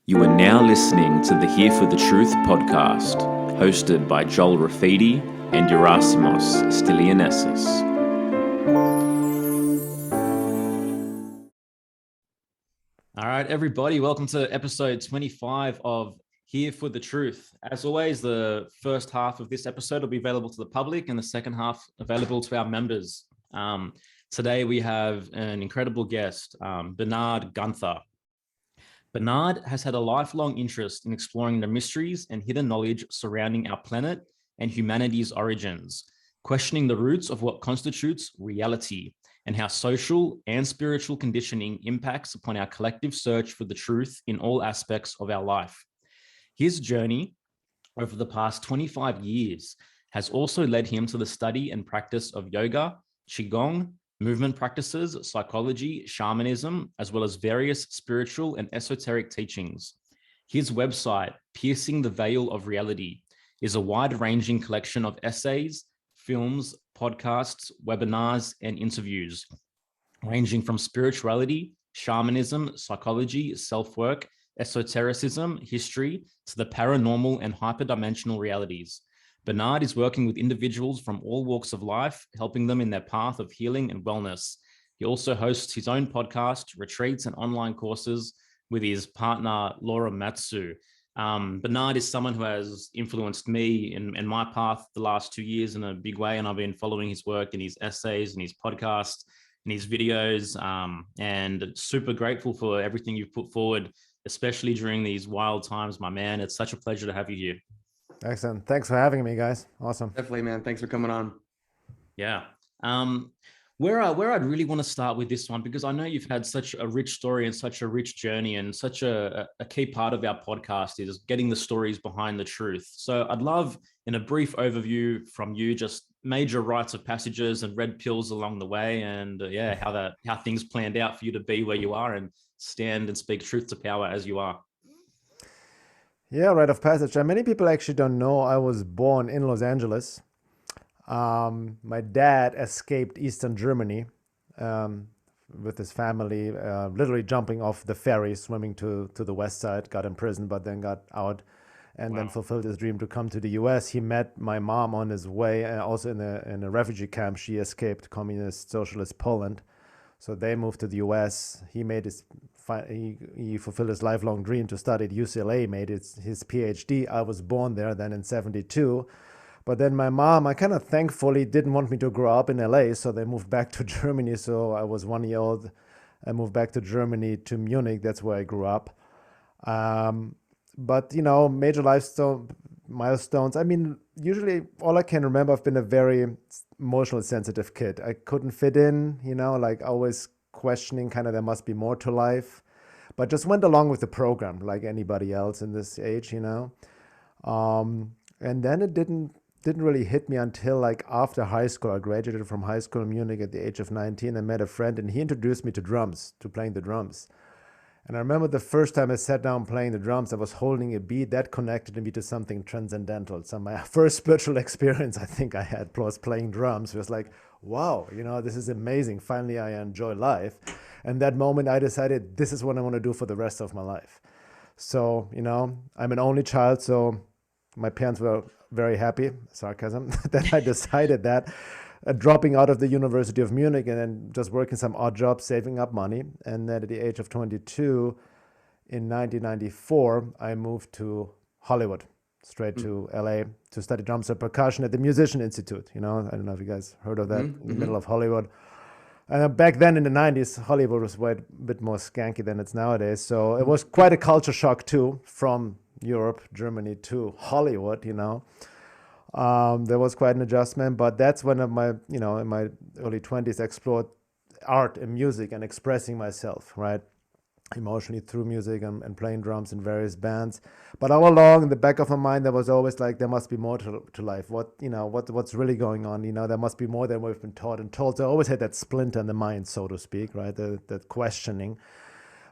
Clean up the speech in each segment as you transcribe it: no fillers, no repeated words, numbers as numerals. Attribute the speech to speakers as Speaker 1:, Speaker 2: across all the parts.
Speaker 1: You are now listening to the Here for the Truth podcast, hosted by Joel Rafidi and Yerasimos Stilianessis.
Speaker 2: All right, everybody, welcome to episode 25 of Here for the Truth. As always, the first half of this episode will be available to the public and the second half available to our members. Today, we have an incredible guest, Bernhard Guenther. Bernhard has had a lifelong interest in exploring the mysteries and hidden knowledge surrounding our planet and humanity's origins, questioning the roots of what constitutes reality and how social and spiritual conditioning impacts upon our collective search for the truth in all aspects of our life. His journey over the past 25 years has also led him to the study and practice of yoga, qigong, movement practices, psychology, shamanism, as well as various spiritual and esoteric teachings. His website, Piercing the Veil of Reality, is a wide-ranging collection of essays, films, podcasts, webinars, and interviews, ranging from spirituality, shamanism, psychology, self-work, esotericism, history, to the paranormal and hyperdimensional realities. Bernhard is working with individuals from all walks of life, helping them in their path of healing and wellness. He also hosts his own podcast, retreats, and online courses with his partner, Laura Matsu. Bernhard is someone who has influenced me in my path the last 2 years in a big way, and I've been following his work and his essays and his podcasts and his videos, and super grateful for everything you've put forward, especially during these wild times, my man. It's such a pleasure to have you here.
Speaker 3: Excellent. Thanks for having me, guys. Awesome.
Speaker 4: Definitely, man. Thanks for coming on.
Speaker 2: Yeah. Where I'd really want to start with this one, because I know you've had such a rich story and such a rich journey, and such a key part of our podcast is getting the stories behind the truth. So I'd love, in a brief overview from you, just major rites of passages and red pills along the way, and how things planned out for you to be where you are and stand and speak truth to power as you are.
Speaker 3: Yeah, rite of passage. Many people actually don't know I was born in Los Angeles. My dad escaped Eastern Germany with his family, literally jumping off the ferry, swimming to the west side, got imprisoned, but then got out and then fulfilled his dream to come to the US. He met my mom on his way, also in a refugee camp. She escaped communist socialist Poland. So they moved to the US. He fulfilled his lifelong dream to study at UCLA, made his PhD. I was born there then in 1972. But then my mom, I kind of thankfully didn't want me to grow up in LA, so they moved back to Germany. So I was 1 year old. I moved back to Germany, to Munich. That's where I grew up. But, major milestones. I mean, usually all I can remember, I've been a very emotionally sensitive kid. I couldn't fit in, like always questioning kind of there must be more to life, but just went along with the program like anybody else in this age, And then it didn't really hit me until like after high school. I graduated from high school in Munich at the age of 19 and met a friend, and he introduced me to playing the drums. And I remember the first time I sat down playing the drums, I was holding a beat that connected me to something transcendental. So my first spiritual experience I think I had plus playing drums was like, wow, this is amazing. Finally, I enjoy life. And that moment I decided this is what I want to do for the rest of my life. So, I'm an only child, so my parents were very happy, sarcasm, that I decided that. Dropping out of the University of Munich and then just working some odd jobs, saving up money. And then at the age of 22, in 1994, I moved to Hollywood, straight to LA to study drums and percussion at the Musician Institute. I don't know if you guys heard of that, in the middle of Hollywood. Back then in the 90s, Hollywood was a bit more skanky than it's nowadays. So it was quite a culture shock too, from Europe, Germany to Hollywood, There was quite an adjustment, but that's when in my early 20s, explored art and music and expressing myself, right? Emotionally through music and playing drums in various bands. But all along in the back of my mind, there was always like, there must be more to life. What's really going on? There must be more than we've been taught and told. So I always had that splinter in the mind, so to speak, right? That questioning.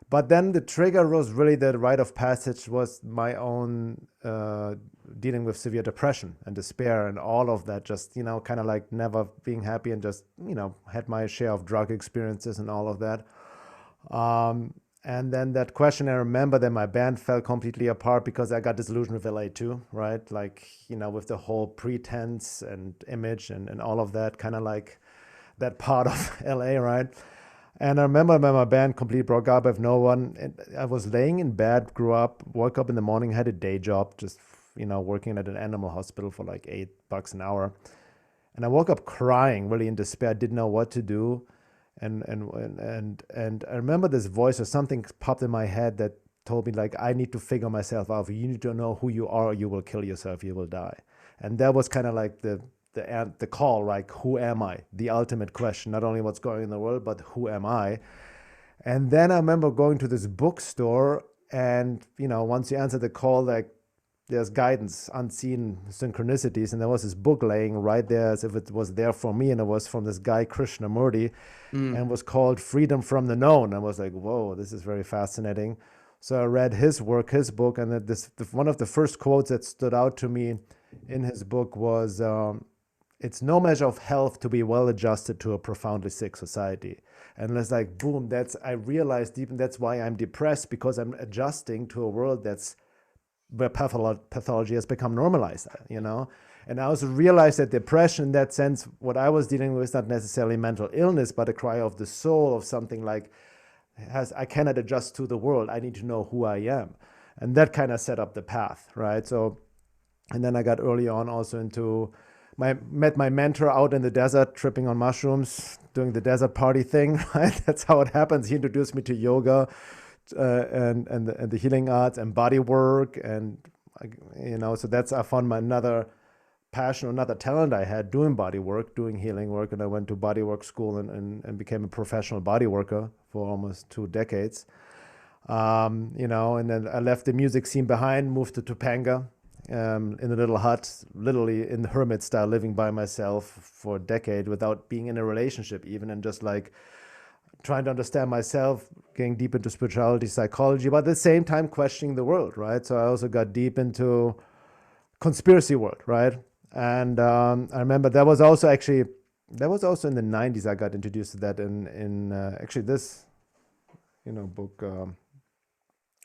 Speaker 3: But then the trigger was really the rite of passage was my own dealing with severe depression and despair and all of that, just, kind of like never being happy and just, had my share of drug experiences and all of that. And then that question, I remember that my band fell completely apart because I got disillusioned with LA too, right? Like, with the whole pretense and image and all of that, kind of like that part of LA, right? And I remember when my band completely broke up with no one. And I was laying in bed, grew up, woke up in the morning, had a day job, just, working at an animal hospital for like $8 an hour. And I woke up crying, really in despair, didn't know what to do. And I remember this voice or something popped in my head that told me, like, I need to figure myself out. You need to know who you are, or you will kill yourself, you will die. And that was kind of like the call, like, who am I? The ultimate question, not only what's going on in the world, but who am I? And then I remember going to this bookstore, and once you answer the call, like, there's guidance, unseen synchronicities, and there was this book laying right there as if it was there for me, and it was from this guy Krishnamurti, and was called Freedom from the Known. I was like, whoa, this is very fascinating. So I read his work, his book, and one of the first quotes that stood out to me in his book was, it's no measure of health to be well adjusted to a profoundly sick society. And it's like, boom, I realized even that's why I'm depressed, because I'm adjusting to a world where pathology has become normalized, And I also realized that depression, in that sense, what I was dealing with is not necessarily mental illness, but a cry of the soul of something like, I cannot adjust to the world. I need to know who I am. And that kind of set up the path, right? So, and then I got early on also met my mentor out in the desert, tripping on mushrooms, doing the desert party thing, right? That's how it happens. He introduced me to yoga, and the healing arts and body work, and so I found another passion, another talent I had, doing body work, doing healing work. And I went to body work school and became a professional body worker for almost 2 decades. And then I left the music scene behind, moved to Topanga, in a little hut, literally in the hermit style, living by myself for a decade without being in a relationship even, and just like trying to understand myself, getting deep into spirituality, psychology, but at the same time questioning the world, right? So I also got deep into conspiracy world, right? And I remember that was also in the 90s I got introduced to that in actually this, book,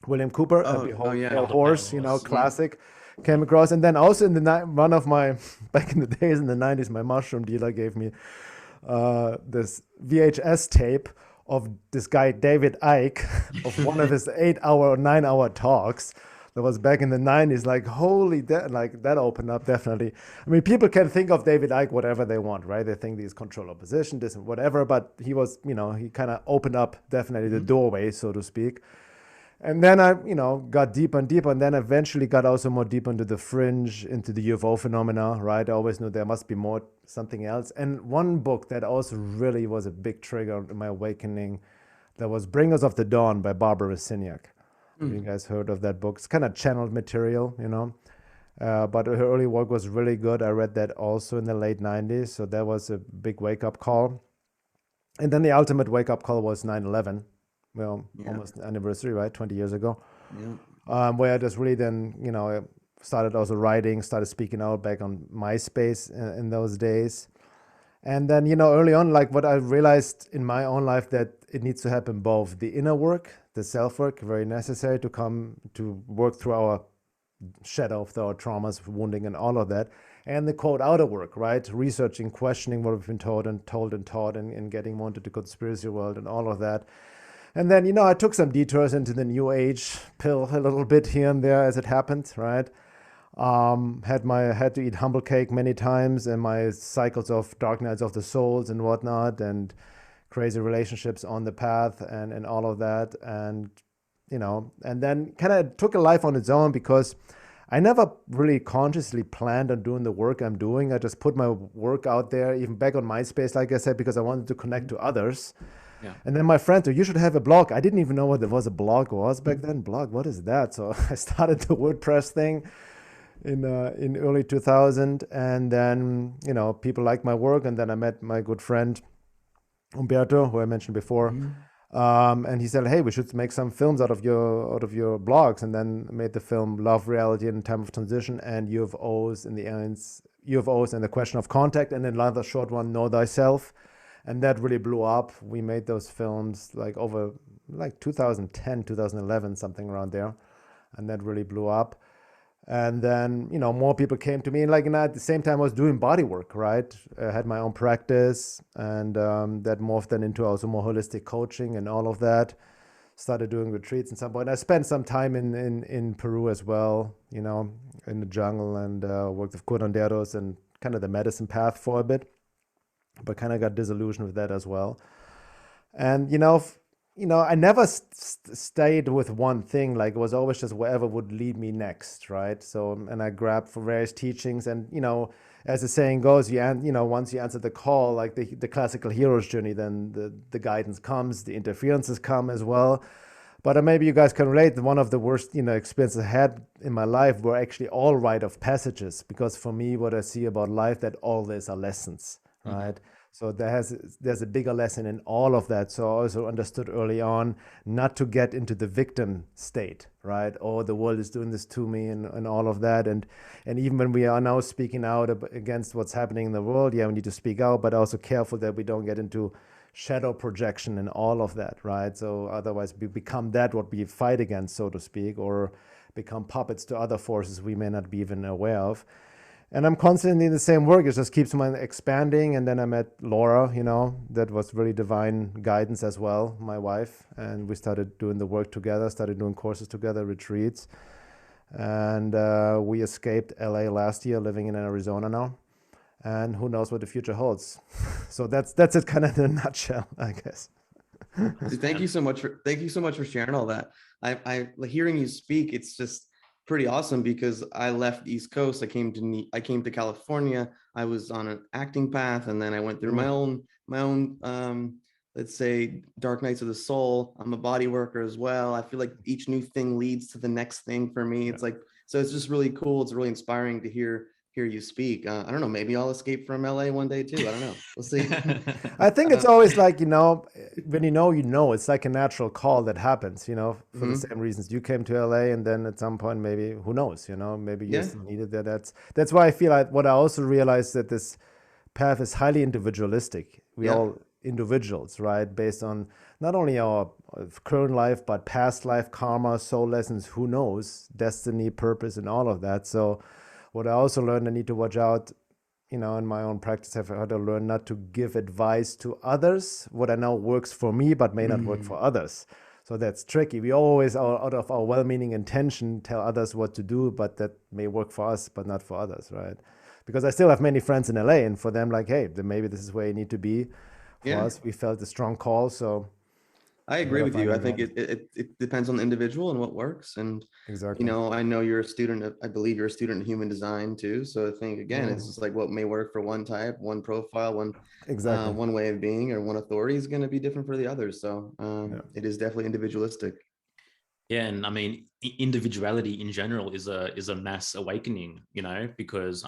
Speaker 3: William Cooper, Behold Horse, classic, came across. And then also one of my, back in the days in the 90s, my mushroom dealer gave me this VHS tape of this guy David Icke, of one of his 8-hour or 9-hour talks. That was back in the 90s. Like, holy, that opened up, definitely. I mean, people can think of David Icke whatever they want, right? They think he's control opposition, this and whatever, but he was, he kind of opened up definitely the doorway, so to speak. And then I, got deeper and deeper, and then eventually got also more deep into the fringe, into the UFO phenomena, right? I always knew there must be something else. And one book that also really was a big trigger in my awakening, that was Bringers of the Dawn by Barbara Siniak. You guys heard of that book? It's kind of channeled material, but her early work was really good. I read that also in the late 90s, so that was a big wake-up call. And then the ultimate wake-up call was 9/11. Almost an anniversary, right? 20 years ago. Yeah. Where I just really then, I started also writing, started speaking out back on MySpace in those days. And then, early on, like what I realized in my own life, that it needs to happen both. The inner work, the self-work, very necessary to work through our shadow of our traumas, wounding and all of that. And the quote outer work, right? Researching, questioning what we've been told and taught, and getting more into the conspiracy world and all of that. And then, I took some detours into the new age pill a little bit here and there as it happened, right? Had to eat humble cake many times, and my cycles of dark nights of the souls and whatnot, and crazy relationships on the path and all of that. And, and then kind of took a life on its own, because I never really consciously planned on doing the work I'm doing. I just put my work out there, even back on MySpace, like I said, because I wanted to connect to others. Yeah. And then my friend said, you should have a blog. I didn't even know what a blog was back then. Blog, what is that? So I started the WordPress thing in early 2000. And then, people liked my work. And then I met my good friend, Umberto, who I mentioned before. And he said, hey, we should make some films out of your blogs. And then made the film Love, Reality, and Time of Transition, and UFOs and the Aliens, UFOs and the Question of Contact. And then another short one, Know Thyself. And that really blew up. We made those films like over like 2010, 2011, something around there. And that really blew up. And then, more people came to me. And at the same time, I was doing body work, right? I had my own practice, and that morphed then into also more holistic coaching and all of that. Started doing retreats at some point. I spent some time in Peru as well, in the jungle, and worked with curanderos and kind of the medicine path for a bit, but kind of got disillusioned with that as well. And, I never stayed with one thing. Like, it was always just wherever would lead me next, right? So, and I grabbed for various teachings, and, as the saying goes, once you answer the call, like the classical hero's journey, then the guidance comes, the interferences come as well. But maybe you guys can relate. One of the worst, experiences I had in my life were actually all rite of passages, because for me, what I see about life, that all these are lessons, right? Mm-hmm. So there's a bigger lesson in all of that. So I also understood early on not to get into the victim state, right? Oh, the world is doing this to me, and all of that. And even when we are now speaking out against what's happening in the world, we need to speak out, but also careful that we don't get into shadow projection and all of that, right? So otherwise we become what we fight against, so to speak, or become puppets to other forces we may not be even aware of. And I'm constantly in the same work. It just keeps on expanding. And then I met Laura, that was really divine guidance as well, my wife. And we started doing the work together, started doing courses together, retreats. And we escaped LA last year, living in Arizona now. And who knows what the future holds. So that's it kind of in a nutshell, I guess.
Speaker 4: Thank you so much for sharing all that. I hearing you speak, it's just pretty awesome, because I left the East Coast. I came to California. I was on an acting path, and then I went through my own let's say dark nights of the soul. I'm a body worker as well. I feel like each new thing leads to the next thing for me. It's so it's just really cool. It's really inspiring to hear you speak. I don't know, maybe I'll escape from LA one day too. I don't know. We'll see.
Speaker 3: I think it's always like, when it's like a natural call that happens, for mm-hmm. the same reasons you came to LA, and then at some point, maybe, who knows, maybe you still needed that. That's why I feel like what I also realized, that this path is highly individualistic. We all individuals, right? Based on not only our current life, but past life, karma, soul lessons, who knows, destiny, purpose, and all of that. So what I also learned, I need to watch out, in my own practice, I've had to learn not to give advice to others, what I know works for me, but may not work for others. So that's tricky. We always, out of our well-meaning intention, tell others what to do, but that may work for us, but not for others, right? Because I still have many friends in LA, and for them, like, hey, then maybe this is where you need to be. For us, we felt a strong call, so
Speaker 4: I agree with you. I think it depends on the individual and what works. And,
Speaker 3: exactly.
Speaker 4: I know you're a student I believe you're a student of human design too. So I think, again, it's just like what may work for one type, one profile, one way of being, or one authority is going to be different for the others. So it is definitely individualistic.
Speaker 2: Yeah. And I mean, individuality in general is a mass awakening, because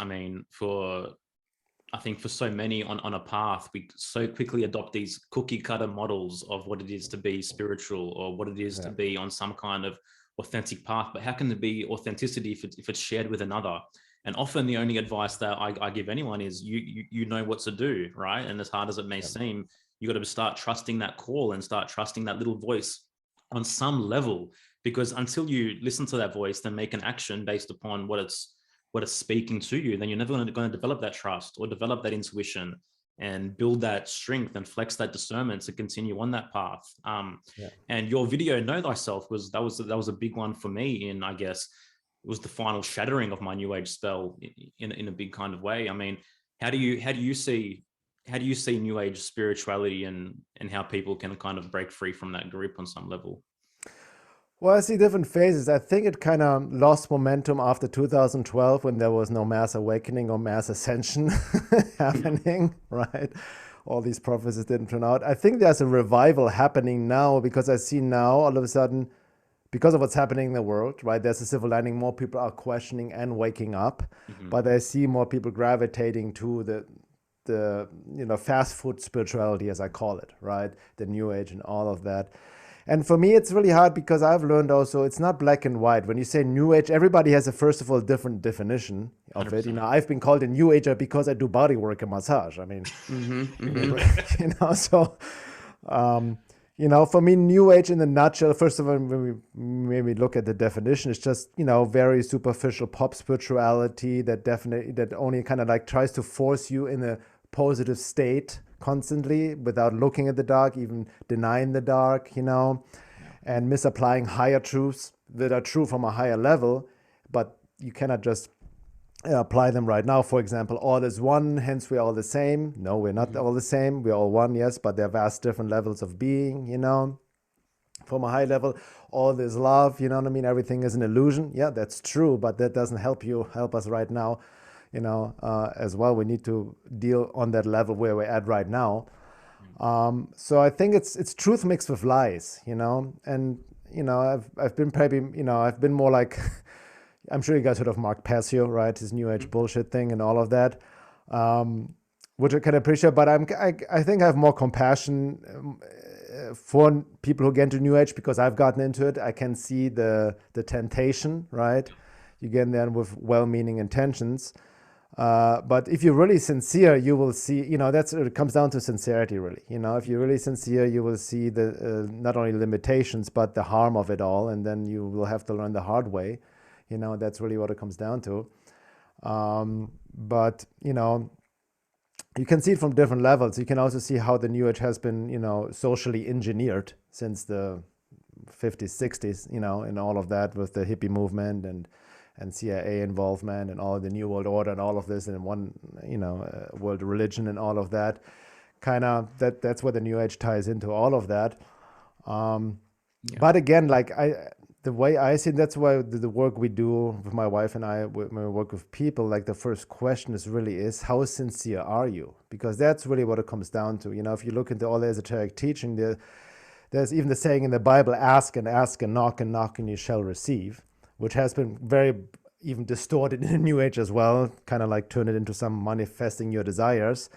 Speaker 2: I think for so many on a path, we so quickly adopt these cookie cutter models of what it is to be spiritual, or what it is to be on some kind of authentic path. But how can there be authenticity if it's shared with another? And often the only advice that I give anyone is you know what to do, right? And as hard as it may seem, you got to start trusting that call and start trusting that little voice on some level, because until you listen to that voice, then make an action based upon what it's speaking to you, then you're never going to develop that trust or develop that intuition and build that strength and flex that discernment to continue on that path. And your video, Know Thyself, was a big one for me. In, I guess, it was the final shattering of my New Age spell in a big kind of way. I mean, how do you see New Age spirituality and how people can kind of break free from that grip on some level?
Speaker 3: Well, I see different phases. I think it kind of lost momentum after 2012, when there was no mass awakening or mass ascension happening, right? All these prophecies didn't turn out. I think there's a revival happening now, because I see now all of a sudden, because of what's happening in the world, right? There's a silver lining. More people are questioning and waking up, but I see more people gravitating to the fast food spirituality, as I call it, right? The New Age and all of that. And for me, it's really hard, because I've learned also it's not black and white. When you say New Age, everybody has first of all, different definition of 100%. It. I've been called a New Ager because I do body work and massage. I mean, For me, New Age in a nutshell, first of all, when we maybe look at the definition, it's just, very superficial pop spirituality that only kind of like tries to force you in a positive state constantly without looking at the dark, even denying the dark, and misapplying higher truths that are true from a higher level, but you cannot just apply them right now. For example, all is one, hence we're all the same. No, we're not all the same. We're all one, yes, but there are vast different levels of being, From a high level, all is love, you know what I mean? Everything is an illusion. Yeah, that's true, but that doesn't help us right now, as well. We need to deal on that level where we're at right now. So I think it's truth mixed with lies, and, I've been probably, I've been more like, I'm sure you guys heard of Mark Passio, right? His New Age bullshit thing and all of that, which I can appreciate. But I think I have more compassion for people who get into New Age because I've gotten into it. I can see the temptation, right? You get in there with well-meaning intentions. But if you're really sincere, you will see, it comes down to sincerity, really. If you're really sincere, you will see the not only limitations, but the harm of it all. And then you will have to learn the hard way. That's really what it comes down to. But, you can see it from different levels. You can also see how the New Age has been, socially engineered since the 50s, 60s, and all of that with the hippie movement and CIA involvement and all the New World Order and all of this and one, world religion and all of that. That's where the New Age ties into all of that. But again, the way I see it, that's why the work we do with my wife and I, when we work with people, the first question is how sincere are you? Because that's really what it comes down to. If you look into all the esoteric teaching, there's even the saying in the Bible, ask and knock and you shall receive, which has been very even distorted in the New Age as well, kind of like turn it into some manifesting your desires.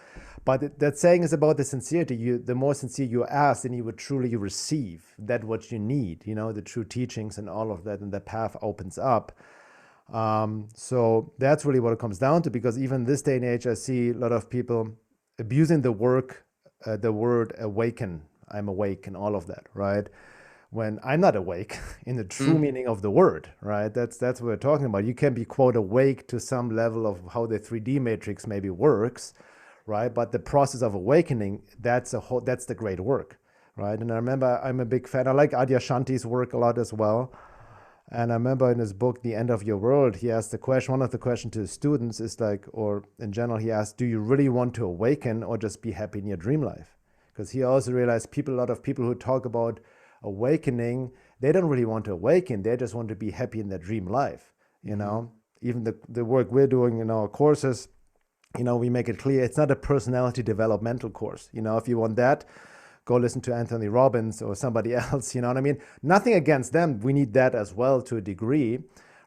Speaker 3: But that saying is about the sincerity. The more sincere you ask, then you would truly receive that what you need, the true teachings and all of that, and the path opens up. So that's really what it comes down to, because even this day and age, I see a lot of people abusing the word awaken. I'm awake and all of that, right? When I'm not awake in the true meaning of the word, right? That's what we're talking about. You can be, quote, awake to some level of how the 3D matrix maybe works, right? But the process of awakening, that's the great work, right? And I remember I'm a big fan. I like Adyashanti's work a lot as well. And I remember in his book, The End of Your World, he asked one of the questions to his students is or in general, he asked, do you really want to awaken or just be happy in your dream life? Because he also realized a lot of people who talk about awakening, they don't really want to awaken. They just want to be happy in their dream life, Even the work we're doing in our courses, we make it clear it's not a personality developmental course. If you want that, go listen to Anthony Robbins or somebody else, you know what I mean? Nothing against them. We need that as well to a degree,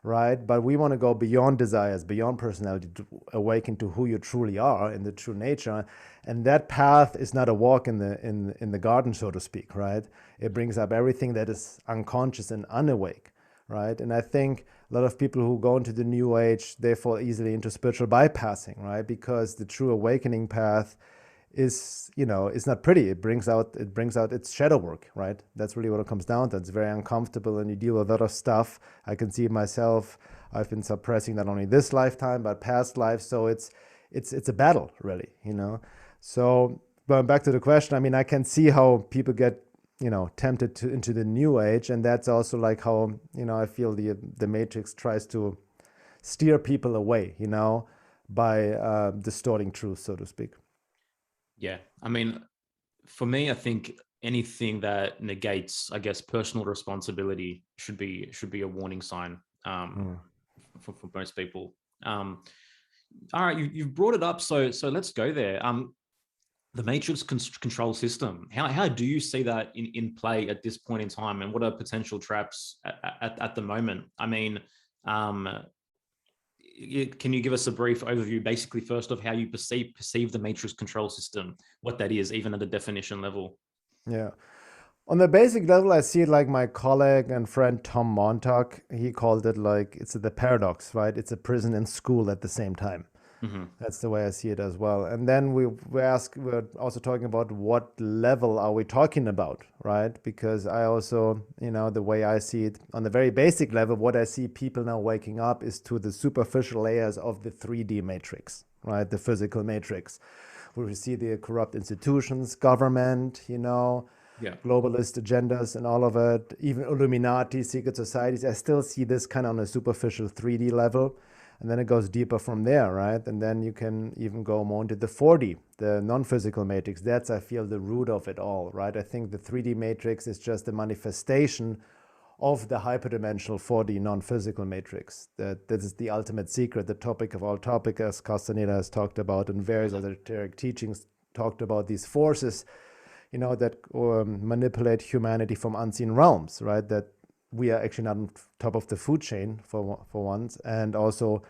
Speaker 3: right? But we want to go beyond desires, beyond personality, to awaken to who you truly are in the true nature. And that path is not a walk in the garden, so to speak, right? It brings up everything that is unconscious and unawake, right? And I think a lot of people who go into the New Age, they fall easily into spiritual bypassing, right? Because the true awakening path is, it's not pretty. It brings out its shadow work, right? That's really what it comes down to. It's very uncomfortable, and you deal with a lot of stuff. I can see it myself. I've been suppressing not only this lifetime but past lives. So it's a battle, really, So going back to the question, I can see how people get tempted into the New Age, and that's also how I feel the Matrix tries to steer people away, by distorting truth, so to speak.
Speaker 2: Yeah, for me, I think anything that negates, I guess, personal responsibility should be a warning sign for most people. All right, you've brought it up, so let's go there. The matrix control system. How do you see that in play at this point in time, and what are potential traps at the moment? Can you give us a brief overview, basically, first of how you perceive the matrix control system, what that is, even at the definition level?
Speaker 3: Yeah. On the basic level, I see it like my colleague and friend Tom Montauk. He called it it's the paradox, right? It's a prison and school at the same time. That's the way I see it as well. And then we're also talking about what level are we talking about, right? Because I also, the way I see it on the very basic level, what I see people now waking up is to the superficial layers of the 3D matrix, right? The physical matrix, where we see the corrupt institutions, government, globalist agendas and all of it, even Illuminati, secret societies. I still see this kind of on a superficial 3D level. And then it goes deeper from there, right? And then you can even go more into the 4D, the non-physical matrix. That's, I feel, the root of it all, right? I think the 3D matrix is just a manifestation of the hyperdimensional 4D non-physical matrix. That this is the ultimate secret, the topic of all topics, as Castaneda has talked about, and various esoteric teachings talked about these forces, that manipulate humanity from unseen realms, right? That we are actually not on top of the food chain for once, and also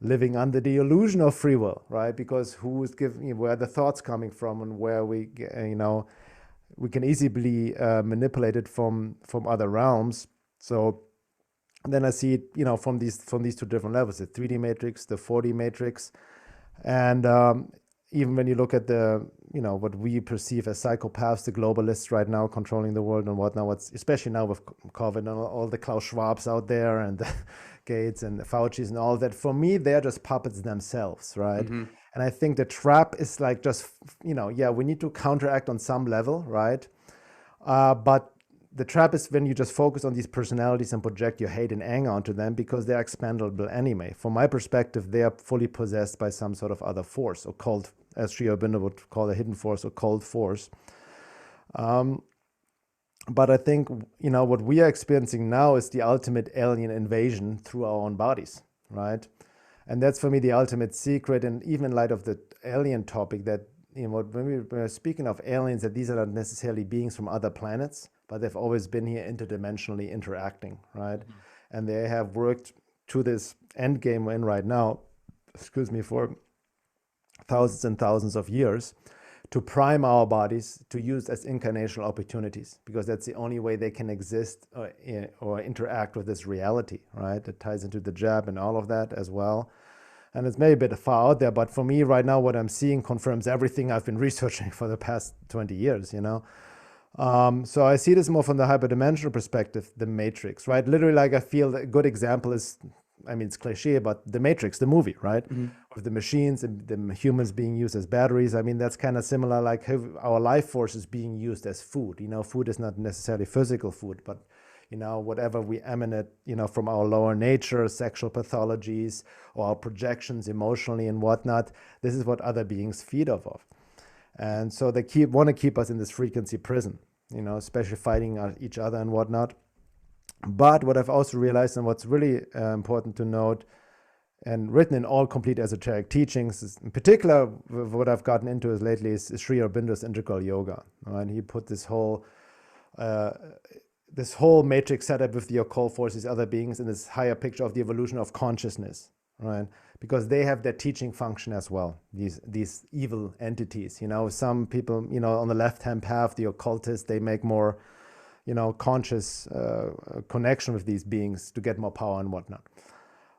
Speaker 3: living under the illusion of free will, right? Because who is giving, where are the thoughts coming from, and where we can easily be manipulated from other realms. So then I see it, from these two different levels: the 3D matrix, the 4D matrix, and even when you look at the what we perceive as psychopaths, the globalists right now controlling the world and whatnot, especially now with COVID and all the Klaus Schwabs out there and the Gates and the Fauci's and all that. For me, they're just puppets themselves, right? And I think the trap is like just, we need to counteract on some level, right? But the trap is when you just focus on these personalities and project your hate and anger onto them, because they're expendable anyway. From my perspective, they are fully possessed by some sort of other force, occult, as Sri Aurobindo would call a hidden force, or cold force. But I think, what we are experiencing now is the ultimate alien invasion through our own bodies, right? And that's for me the ultimate secret. And even in light of the alien topic, that, when we're speaking of aliens, that these are not necessarily beings from other planets, but they've always been here interdimensionally interacting, right? And they have worked to this end game we're in right now, for thousands and thousands of years, to prime our bodies to use as incarnational opportunities, because that's the only way they can exist or interact with this reality, right? It ties into the jab and all of that as well. And it's maybe a bit far out there, but for me right now, what I'm seeing confirms everything I've been researching for the past 20 years, So I see this more from the hyperdimensional perspective, the matrix, right? Literally, like, I feel a good example is, it's cliche, but the Matrix, the movie, right? With the machines and the humans being used as batteries. That's kind of similar, like how our life force is being used as food. Food is not necessarily physical food, but, whatever we emanate, from our lower nature, sexual pathologies, or our projections emotionally and whatnot, this is what other beings feed off of. And so they want to keep us in this frequency prison, especially fighting each other and whatnot. But what I've also realized, and what's really important to note, and written in all complete esoteric teachings, is, in particular, what I've gotten into lately is Sri Aurobindo's integral yoga. And he put this whole matrix setup with the occult forces, other beings, in this higher picture of the evolution of consciousness, right? Because they have their teaching function as well, these evil entities. Some people, on the left-hand path, the occultists, they make more conscious connection with these beings to get more power and whatnot.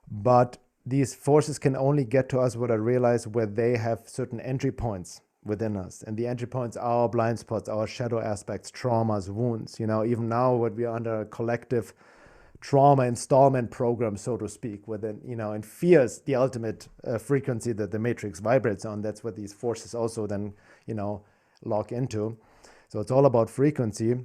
Speaker 3: But these forces can only get to us, what I realize, where they have certain entry points within us. And the entry points are our blind spots, our shadow aspects, traumas, wounds. Even now, what we are under a collective trauma installment program, so to speak, within, and fears the ultimate frequency that the matrix vibrates on. That's what these forces also then, lock into. So it's all about frequency.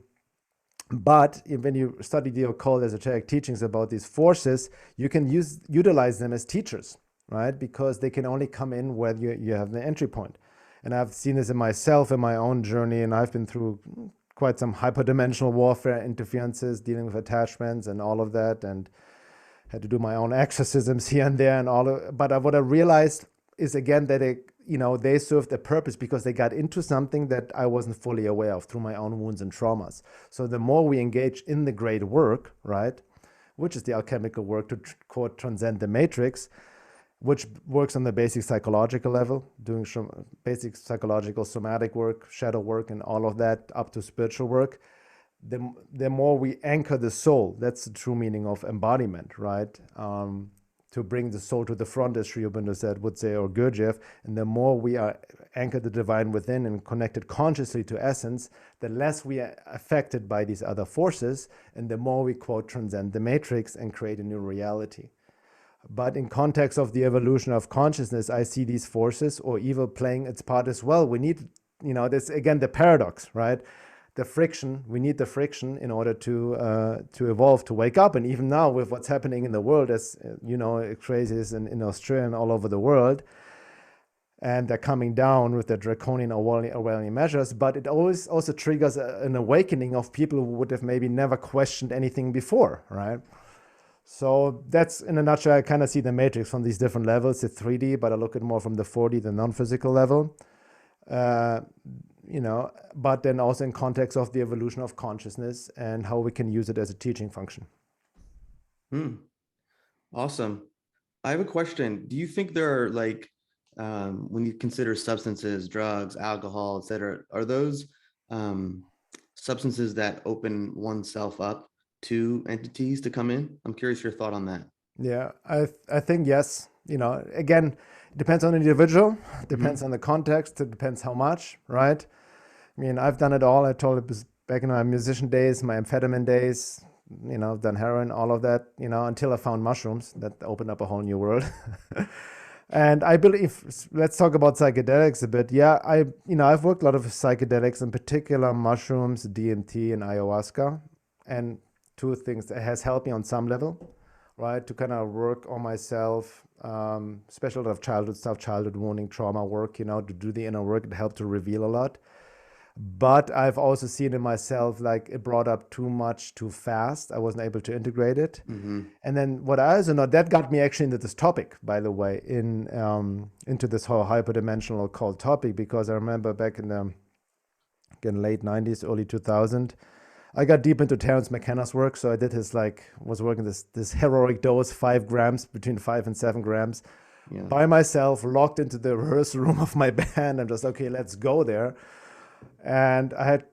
Speaker 3: But when you study the occult esoteric teachings about these forces, you can utilize them as teachers, right? Because they can only come in where you have the entry point. And I've seen this in myself, in my own journey, and I've been through quite some hyperdimensional warfare, interferences, dealing with attachments and all of that, and had to do my own exorcisms here and there and all of. But what I realized is, again, that they served a purpose because they got into something that I wasn't fully aware of through my own wounds and traumas. So the more we engage in the great work, right, which is the alchemical work to quote transcend the matrix, which works on the basic psychological level, doing basic psychological somatic work, shadow work, and all of that, up to spiritual work, the more we anchor the soul. That's the true meaning of embodiment, right? to bring the soul to the front, as Sri Aurobindo would say, or Gurdjieff. And the more we are anchored the divine within and connected consciously to essence, the less we are affected by these other forces, and the more we, quote, transcend the matrix and create a new reality. But in context of the evolution of consciousness, I see these forces or evil playing its part as well. We need, this again, the paradox, right? The friction, we need the friction in order to evolve, to wake up. And even now with what's happening in the world, as crazies in Australia and all over the world, and they're coming down with the draconian Orwellian measures, but it always also triggers an awakening of people who would have maybe never questioned anything before, right? So that's, in a nutshell, I kind of see the matrix from these different levels, the 3D, but I look at more from the 4D, the non-physical level. But then also in context of the evolution of consciousness and how we can use it as a teaching function.
Speaker 4: Awesome. I have a question. Do you think there are when you consider substances, drugs, alcohol, etc., are those substances that open oneself up to entities to come in? I'm curious your thought on that.
Speaker 3: Yeah, I think yes. Again, it depends on the individual, depends on the context, it depends how much, right? I mean, I've done it all. I told it back in my musician days, my amphetamine days, I've done heroin, all of that, until I found mushrooms that opened up a whole new world. And I believe, let's talk about psychedelics a bit. Yeah, I've worked a lot of psychedelics, in particular mushrooms, DMT and ayahuasca. And two things that has helped me on some level, right? To kind of work on myself, especially a lot of childhood stuff, childhood wounding, trauma work, to do the inner work. It helped to reveal a lot. But I've also seen in myself, like it brought up too much too fast. I wasn't able to integrate it. And then what I also know, that got me actually into this topic, by the way, into this whole hyperdimensional occult topic, because I remember back in the late 90s, early 2000, I got deep into Terence McKenna's work. So I did was working this heroic dose, 5 grams, between 5 and 7 grams, by myself, locked into the rehearsal room of my band. I'm just, okay, let's go there. And I had,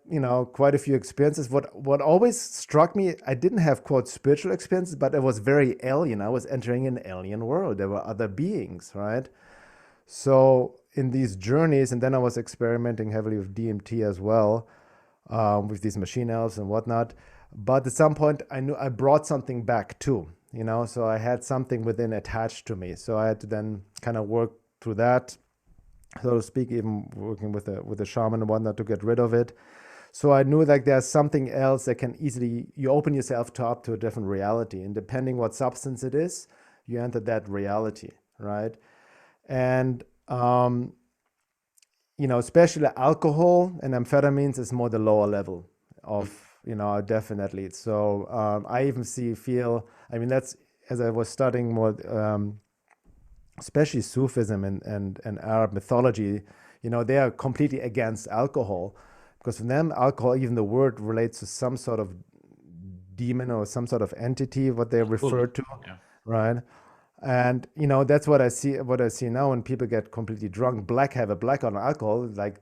Speaker 3: quite a few experiences. What always struck me, I didn't have, quote, spiritual experiences, but it was very alien. I was entering an alien world. There were other beings, right? So in these journeys, and then I was experimenting heavily with DMT as well, with these machine elves and whatnot. But at some point, I knew I brought something back too, so I had something within attached to me. So I had to then kind of work through that, so to speak, even working with a shaman and whatnot to get rid of it. So I knew there's something else that can easily, you open yourself up to a different reality. And depending what substance it is, you enter that reality, right? And, especially alcohol and amphetamines is more the lower level of, definitely. So I even that's, as I was studying more, especially Sufism and Arab mythology, they are completely against alcohol, because for them, alcohol, even the word, relates to some sort of demon or some sort of entity, what they refer to, right? And that's what I see now when people get completely drunk, have a blackout on alcohol, like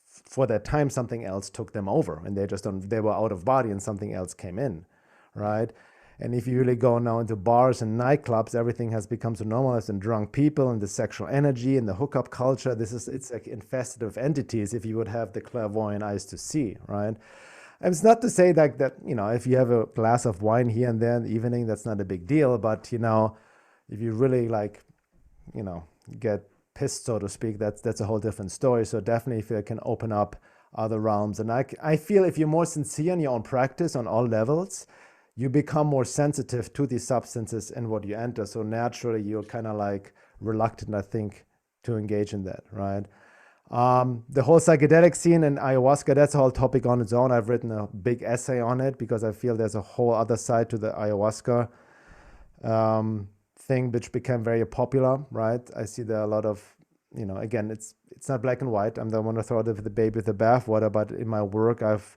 Speaker 3: for that time something else took them over, and they were out of body and something else came in, right? And if you really go now into bars and nightclubs, everything has become so normalized, and drunk people and the sexual energy and the hookup culture, it's like infested of entities if you would have the clairvoyant eyes to see, right? And it's not to say that if you have a glass of wine here and there in the evening, that's not a big deal. But, if you really get pissed, so to speak, that's a whole different story. So definitely if you can open up other realms. And I feel if you're more sincere in your own practice on all levels, you become more sensitive to these substances and what you enter. So naturally, you're kind of reluctant, I think, to engage in that, right? The whole psychedelic scene and ayahuasca, that's a whole topic on its own. I've written a big essay on it because I feel there's a whole other side to the ayahuasca thing, which became very popular, right? I see there are a lot of, again, it's not black and white. I don't want to throw the baby with the bathwater, but in my work, I've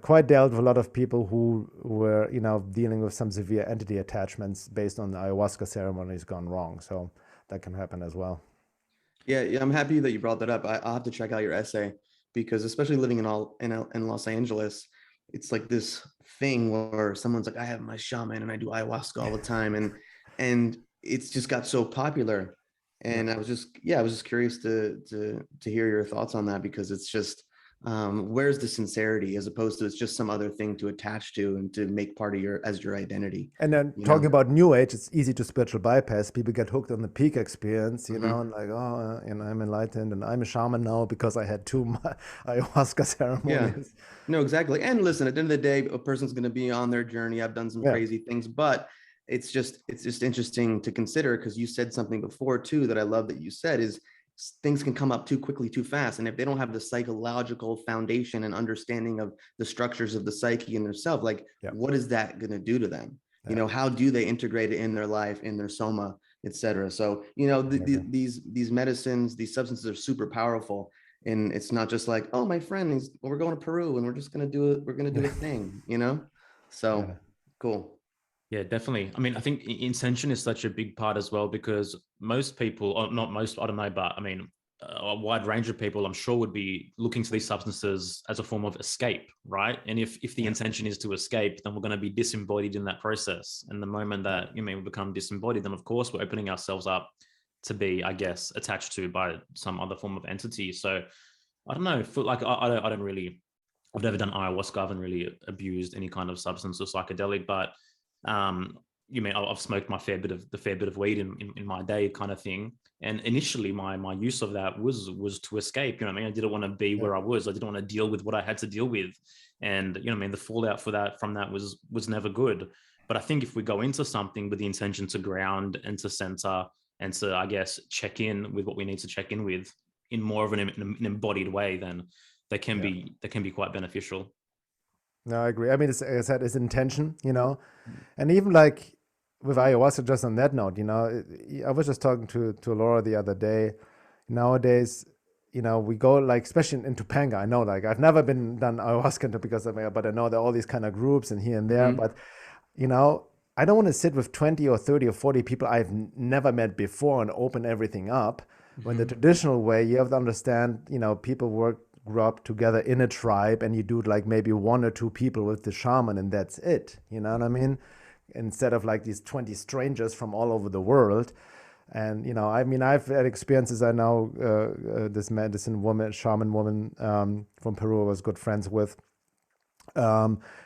Speaker 3: quite dealt with a lot of people who were, dealing with some severe entity attachments based on the ayahuasca ceremonies gone wrong. So that can happen as well.
Speaker 4: Yeah, I'm happy that you brought that up. I'll have to check out your essay, because especially living in Los Angeles, it's like this thing where someone's like, I have my shaman and I do ayahuasca all the time, and it's just got so popular. And I was just curious to hear your thoughts on that, because it's just, where's the sincerity, as opposed to it's just some other thing to attach to and to make part of your identity.
Speaker 3: And then talking about New Age, it's easy to spiritual bypass. People get hooked on the peak experience, you know, and like, oh, you know, I'm enlightened and I'm a shaman now because I had 2 ayahuasca ceremonies.
Speaker 4: Yeah, no, exactly. And listen, at the end of the day, a person's going to be on their journey. I've done some crazy things, but it's just interesting to consider, because you said something before too that I love that you said is things can come up too quickly, too fast. And if they don't have the psychological foundation and understanding of the structures of the psyche and their self, like what is that going to do to them? You know, how do they integrate it in their life, in their soma, etc.? So, you know, these medicines, these substances are super powerful. And it's not just like, oh, my friend, we're going to Peru and we're just going to do it. We're going to do a thing, you know? So cool.
Speaker 2: Yeah, definitely. I mean, I think intention is such a big part as well, because most people, or not most, I don't know, but I mean, a wide range of people, I'm sure, would be looking to these substances as a form of escape, right? And if the intention is to escape, then we're going to be disembodied in that process. And the moment that, you know, we become disembodied, then of course we're opening ourselves up to be, I guess, attached to by some other form of entity. So I don't know, like I don't really, I've never done ayahuasca, I haven't really abused any kind of substance or psychedelic, but you mean I've smoked my fair bit of weed in my day, kind of thing. And initially my use of that was to escape. You know what I mean? I didn't want to be where I was. I didn't want to deal with what I had to deal with. And you know what I mean, the fallout from that was never good. But I think if we go into something with the intention to ground and to center and to, I guess, check in with what we need to check in with in more of an embodied way, then they can be quite beneficial.
Speaker 3: No, I agree. I mean, as I said, it's intention, you know, and even like with ayahuasca, just on that note, you know, I was just talking to Laura the other day. Nowadays, you know, we go like, especially in Topanga, I know, like I've never done ayahuasca because of it, but I know there are all these kind of groups and here and there. But, you know, I don't want to sit with 20 or 30 or 40 people I've never met before and open everything up. When the traditional way, you have to understand, you know, people grew up together in a tribe, and you do like maybe 1 or 2 people with the shaman, and that's it. You know what I mean? Instead of like these 20 strangers from all over the world. And, you know, I mean, I've had experiences. I know this medicine woman, shaman woman from Peru I was good friends with.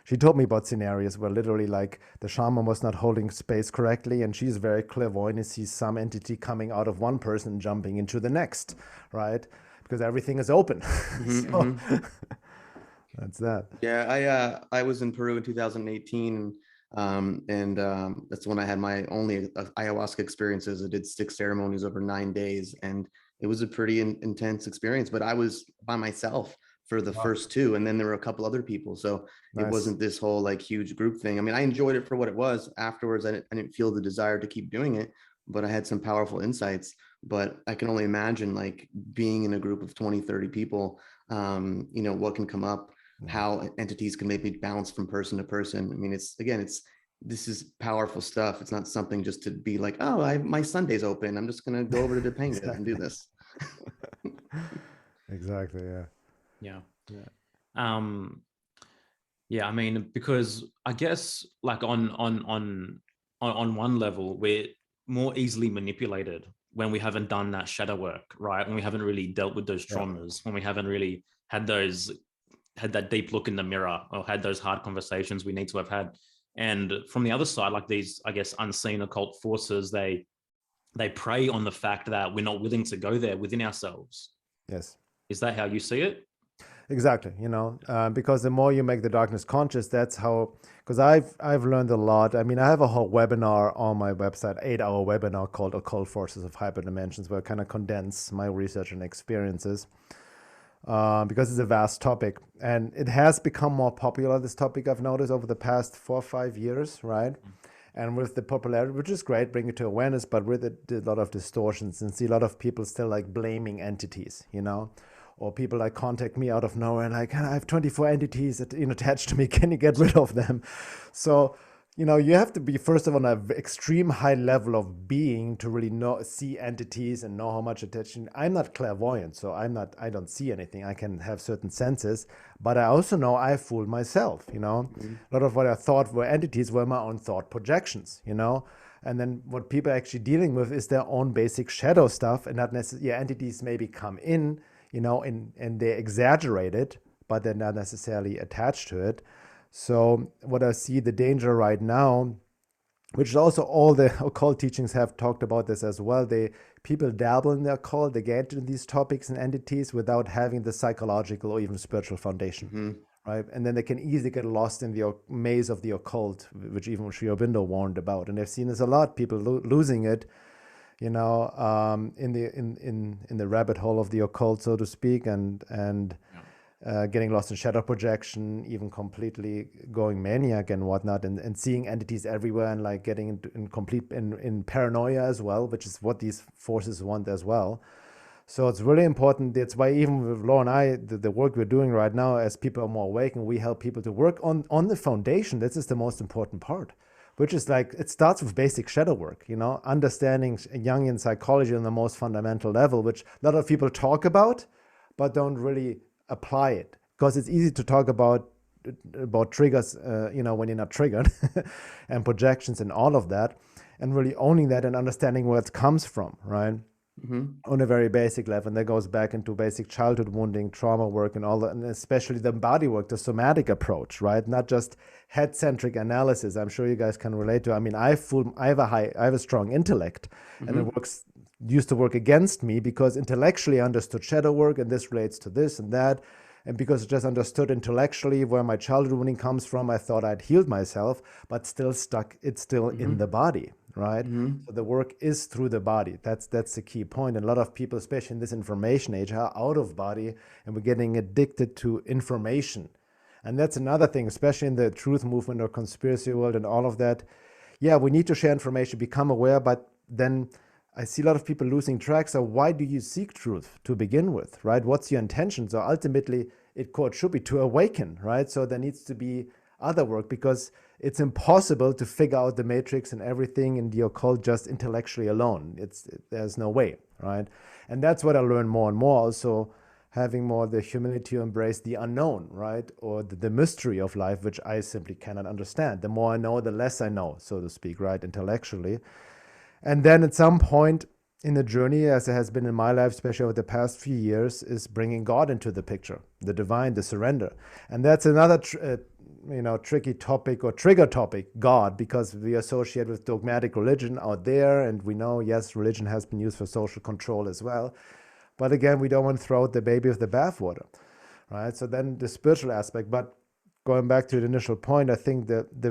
Speaker 3: She told me about scenarios where literally like the shaman was not holding space correctly, and she's very clairvoyant and sees some entity coming out of one person jumping into the next, right? Because everything is open. That's that.
Speaker 4: Yeah, I was in Peru in 2018, and that's when I had my only ayahuasca experiences. I did 6 ceremonies over 9 days, and it was a pretty intense experience. But I was by myself for the first 2, and then there were a couple other people, so it wasn't this whole like huge group thing. I mean, I enjoyed it for what it was. Afterwards, I didn't feel the desire to keep doing it, but I had some powerful insights. But I can only imagine like being in a group of 20, 30 people, you know, what can come up, how entities can maybe bounce from person to person. I mean, this is powerful stuff. It's not something just to be like, oh, my Sunday's open, I'm just going to go over to Topanga and do this.
Speaker 3: Exactly.
Speaker 2: Yeah. I mean, because I guess like on one level, we're more easily manipulated when we haven't done that shadow work, right? When we haven't really dealt with those traumas, when we haven't really had that deep look in the mirror, or had those hard conversations we need to have had. And from the other side, like these, I guess, unseen occult forces, they prey on the fact that we're not willing to go there within ourselves.
Speaker 3: Yes.
Speaker 2: Is that how you see it?
Speaker 3: Exactly. You know, because the more you make the darkness conscious, that's how, because I've learned a lot. I mean, I have a whole webinar on my website, 8-hour webinar called Occult Forces of Hyperdimensions, where I kind of condense my research and experiences, because it's a vast topic, and it has become more popular, this topic, I've noticed over the past 4 or 5 years, right? And with the popularity, which is great, bring it to awareness, but with it, a lot of distortions, and see a lot of people still like blaming entities, you know, or people like contact me out of nowhere and like, I have 24 entities that, you know, attached to me. Can you get rid of them? So, you know, you have to be first of all on an extreme high level of being to really see entities and know how much attention. I'm not clairvoyant, so I don't see anything. I can have certain senses, but I also know I fooled myself, you know. A lot of what I thought were entities were my own thought projections, you know. And then what people are actually dealing with is their own basic shadow stuff, and not necessarily entities maybe come in, and they exaggerate it, but they're not necessarily attached to it. So what I see the danger right now, which is also all the occult teachings have talked about this as well. People dabble in the occult, they get into these topics and entities without having the psychological or even spiritual foundation, right? And then they can easily get lost in the maze of the occult, which even Sri Aurobindo warned about. And I've seen this a lot, people losing it, in the rabbit hole of the occult, so to speak, and getting lost in shadow projection, even completely going maniac and whatnot, and seeing entities everywhere, and like getting in paranoia as well, which is what these forces want as well. So it's really important. That's why even with Laura and I, the work we're doing right now, as people are more awakened, we help people to work on the foundation. This is the most important part, which is like, it starts with basic shadow work, understanding Jungian psychology on the most fundamental level, which a lot of people talk about, but don't really apply it, because it's easy to talk about triggers, when you're not triggered, and projections and all of that, and really owning that and understanding where it comes from, right? On a very basic level. And that goes back into basic childhood wounding, trauma work, and all that, and especially the body work, the somatic approach, right? Not just head-centric analysis. I'm sure you guys can relate to. I mean, I have a strong intellect, and it used to work against me because intellectually I understood shadow work, and this relates to this and that. And because I just understood intellectually where my childhood wounding comes from, I thought I'd healed myself, but it's still in the body, right? So the work is through the body. That's the key point. And a lot of people, especially in this information age, are out of body, and we're getting addicted to information. And that's another thing, especially in the truth movement or conspiracy world and all of that. Yeah, we need to share information, become aware, but then I see a lot of people losing track. So why do you seek truth to begin with, right? What's your intention? So ultimately, it should be to awaken, right? So there needs to be other work, because it's impossible to figure out the matrix and everything in the occult just intellectually alone. There's no way, right? And that's what I learn more and more. Also, having more the humility to embrace the unknown, right? Or the mystery of life, which I simply cannot understand. The more I know, the less I know, so to speak, right? Intellectually. And then at some point in the journey, as it has been in my life, especially over the past few years, is bringing God into the picture, the divine, the surrender. And that's another tricky topic or trigger topic, God, because we associate with dogmatic religion out there, and we know, yes, religion has been used for social control as well. But again, we don't want to throw out the baby with the bathwater, right? So then the spiritual aspect. But going back to the initial point, I think the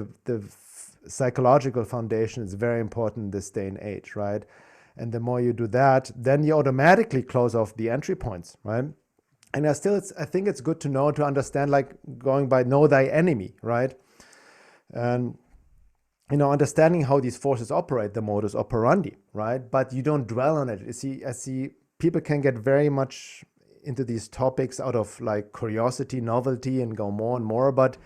Speaker 3: psychological foundation is very important in this day and age, right? And the more you do that, then you automatically close off the entry points, right? And I think it's good to understand, like going by know thy enemy, right? And, understanding how these forces operate, the modus operandi, right? But you don't dwell on it. I see people can get very much into these topics out of like curiosity, novelty, and go more and more, but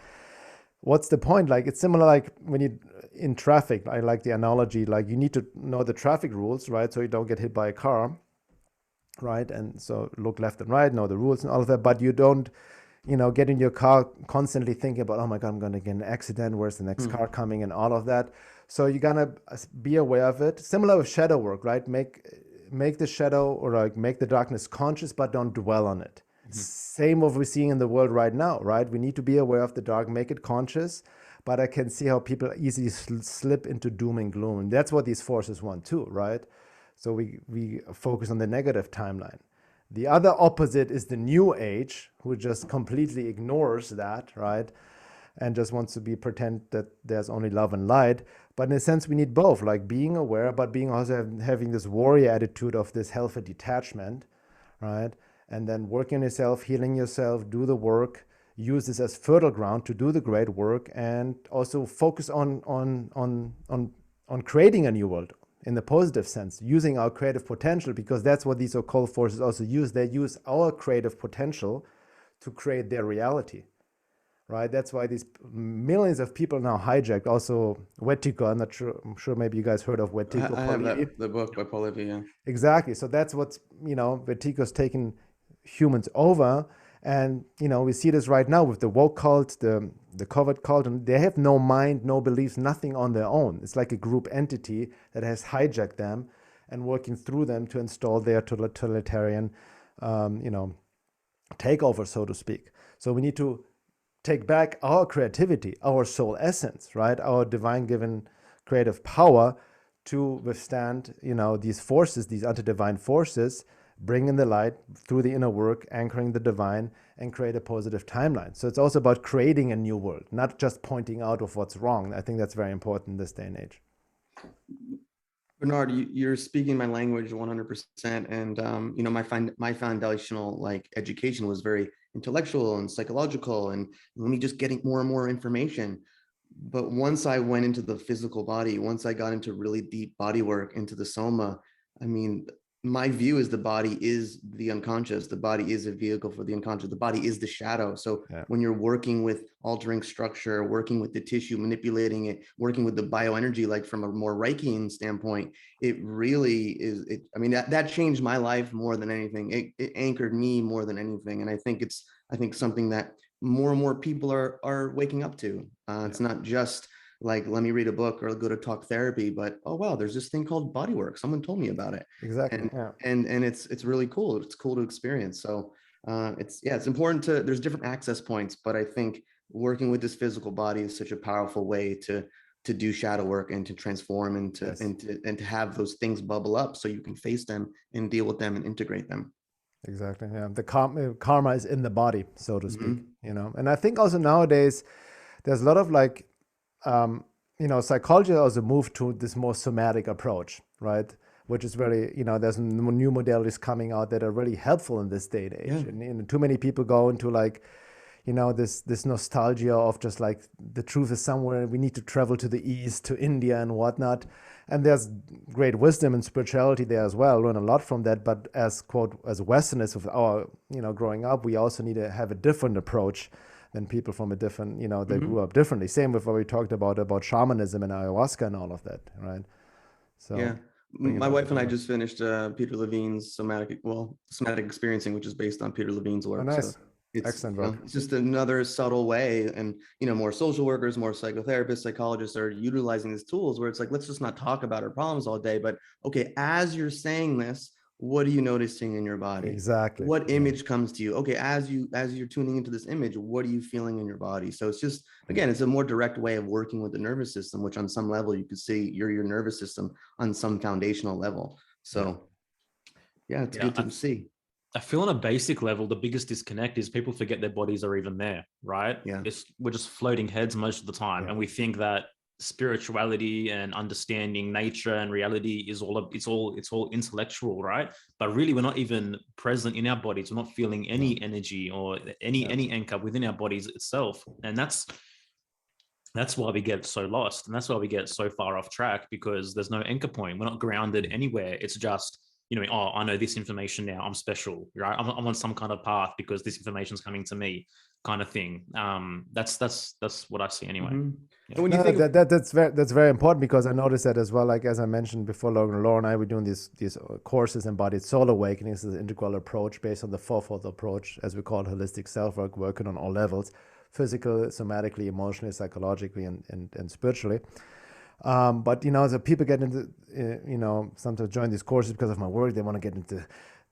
Speaker 3: what's the point? Like, it's similar like when you in traffic. I like the analogy, like you need to know the traffic rules, right? So you don't get hit by a car, right? And so look left and right, know the rules and all of that, but you don't, get in your car constantly thinking about, oh my God, I'm going to get in an accident. Where's the next car coming and all of that. So you're going to be aware of it. Similar with shadow work, right? Make the shadow or like make the darkness conscious, but don't dwell on it. Same what we're seeing in the world right now, right? We need to be aware of the dark, make it conscious, but I can see how people easily slip into doom and gloom. And that's what these forces want too, right? So we focus on the negative timeline. The other opposite is the new age, who just completely ignores that, right? And just wants to pretend that there's only love and light. But in a sense, we need both, like being aware, but being also having this warrior attitude of this healthy detachment, right? And then working on yourself, healing yourself, do the work, use this as fertile ground to do the great work, and also focus on creating a new world in the positive sense, using our creative potential, because that's what these occult forces also use. They use our creative potential to create their reality, right? That's why these millions of people now hijacked. Also, Wetiko, I'm sure maybe you guys heard of Wetiko.
Speaker 4: I have the book by Paul Levy, yeah.
Speaker 3: Exactly. So that's what's, Wetiko's taken humans over. And, we see this right now with the woke cult, the the covert cult, and they have no mind, no beliefs, nothing on their own. It's like a group entity that has hijacked them and working through them to install their totalitarian, takeover, so to speak. So we need to take back our creativity, our soul essence, right? Our divine given creative power to withstand, these forces, these anti-divine forces, bring in the light through the inner work, anchoring the divine, and create a positive timeline. So it's also about creating a new world, not just pointing out of what's wrong. I think that's very important in this day and age.
Speaker 4: Bernhard, you're speaking my language 100%. And, my foundational education was very intellectual and psychological, and let me just getting more and more information. But once I went into the physical body, once I got into really deep body work, into the soma, my view is the body is the unconscious. The body is a vehicle for the unconscious. The body is the shadow. So when you're working with altering structure, working with the tissue, manipulating it, working with the bioenergy, like from a more Reichian standpoint, it really is. That changed my life more than anything. It anchored me more than anything. And I think something that more and more people are waking up to. It's not just like, let me read a book or go to talk therapy, but oh wow, there's this thing called bodywork. Someone told me about it.
Speaker 3: Exactly.
Speaker 4: And it's really cool. It's cool to experience. So it's important there's different access points, but I think working with this physical body is such a powerful way to do shadow work and to transform and to have those things bubble up so you can face them and deal with them and integrate them.
Speaker 3: Exactly. Yeah. The karma is in the body, so to speak, and I think also nowadays there's a lot of psychology also moved to this more somatic approach, right? Which is very, there's new modalities coming out that are really helpful in this day and age. Yeah. And too many people go into this nostalgia of just like the truth is somewhere. We need to travel to the East, to India and whatnot. And there's great wisdom and spirituality there as well. Learn a lot from that. But as Westerners with our, growing up, we also need to have a different approach than people from a different, that grew up differently. Same with what we talked about shamanism and ayahuasca and all of that, right? So
Speaker 4: yeah, my wife and I just finished Peter Levine's somatic experiencing, which is based on Peter Levine's work.
Speaker 3: Oh, nice.
Speaker 4: So it's
Speaker 3: excellent work.
Speaker 4: It's just another subtle way, and more social workers, more psychotherapists, psychologists are utilizing these tools where it's like, let's just not talk about our problems all day, but okay, as you're saying this, what are you noticing in your body?
Speaker 3: Exactly.
Speaker 4: What image comes to you? Okay, as you're tuning into this image, what are you feeling in your body? So it's just, again, it's a more direct way of working with the nervous system, which on some level you could see your nervous system on some foundational level. So it's good to see.
Speaker 2: I feel on a basic level, the biggest disconnect is people forget their bodies are even there, right?
Speaker 4: Yeah.
Speaker 2: We're just floating heads most of the time. And we think that spirituality and understanding nature and reality is it's all intellectual, right? But really, we're not even present in our bodies. We're not feeling any energy or any anchor within our bodies itself. And that's why we get so lost. And that's why we get so far off track, because there's no anchor point. We're not grounded anywhere. It's just, I know this information now, I'm special, right? I'm on some kind of path because this information's coming to me, kind of thing. That's what I see anyway.
Speaker 4: Mm-hmm.
Speaker 2: Yeah.
Speaker 4: And when you think
Speaker 3: that's very important, because I noticed that as well. Like, as I mentioned before, Laura and I were doing these courses, Embodied Soul Awakening. This is an integral approach based on the fourfold approach, as we call it, holistic self-work, working on all levels: physical, somatically, emotionally, psychologically, and spiritually. But so people get into sometimes join these courses because of my work. They want to get into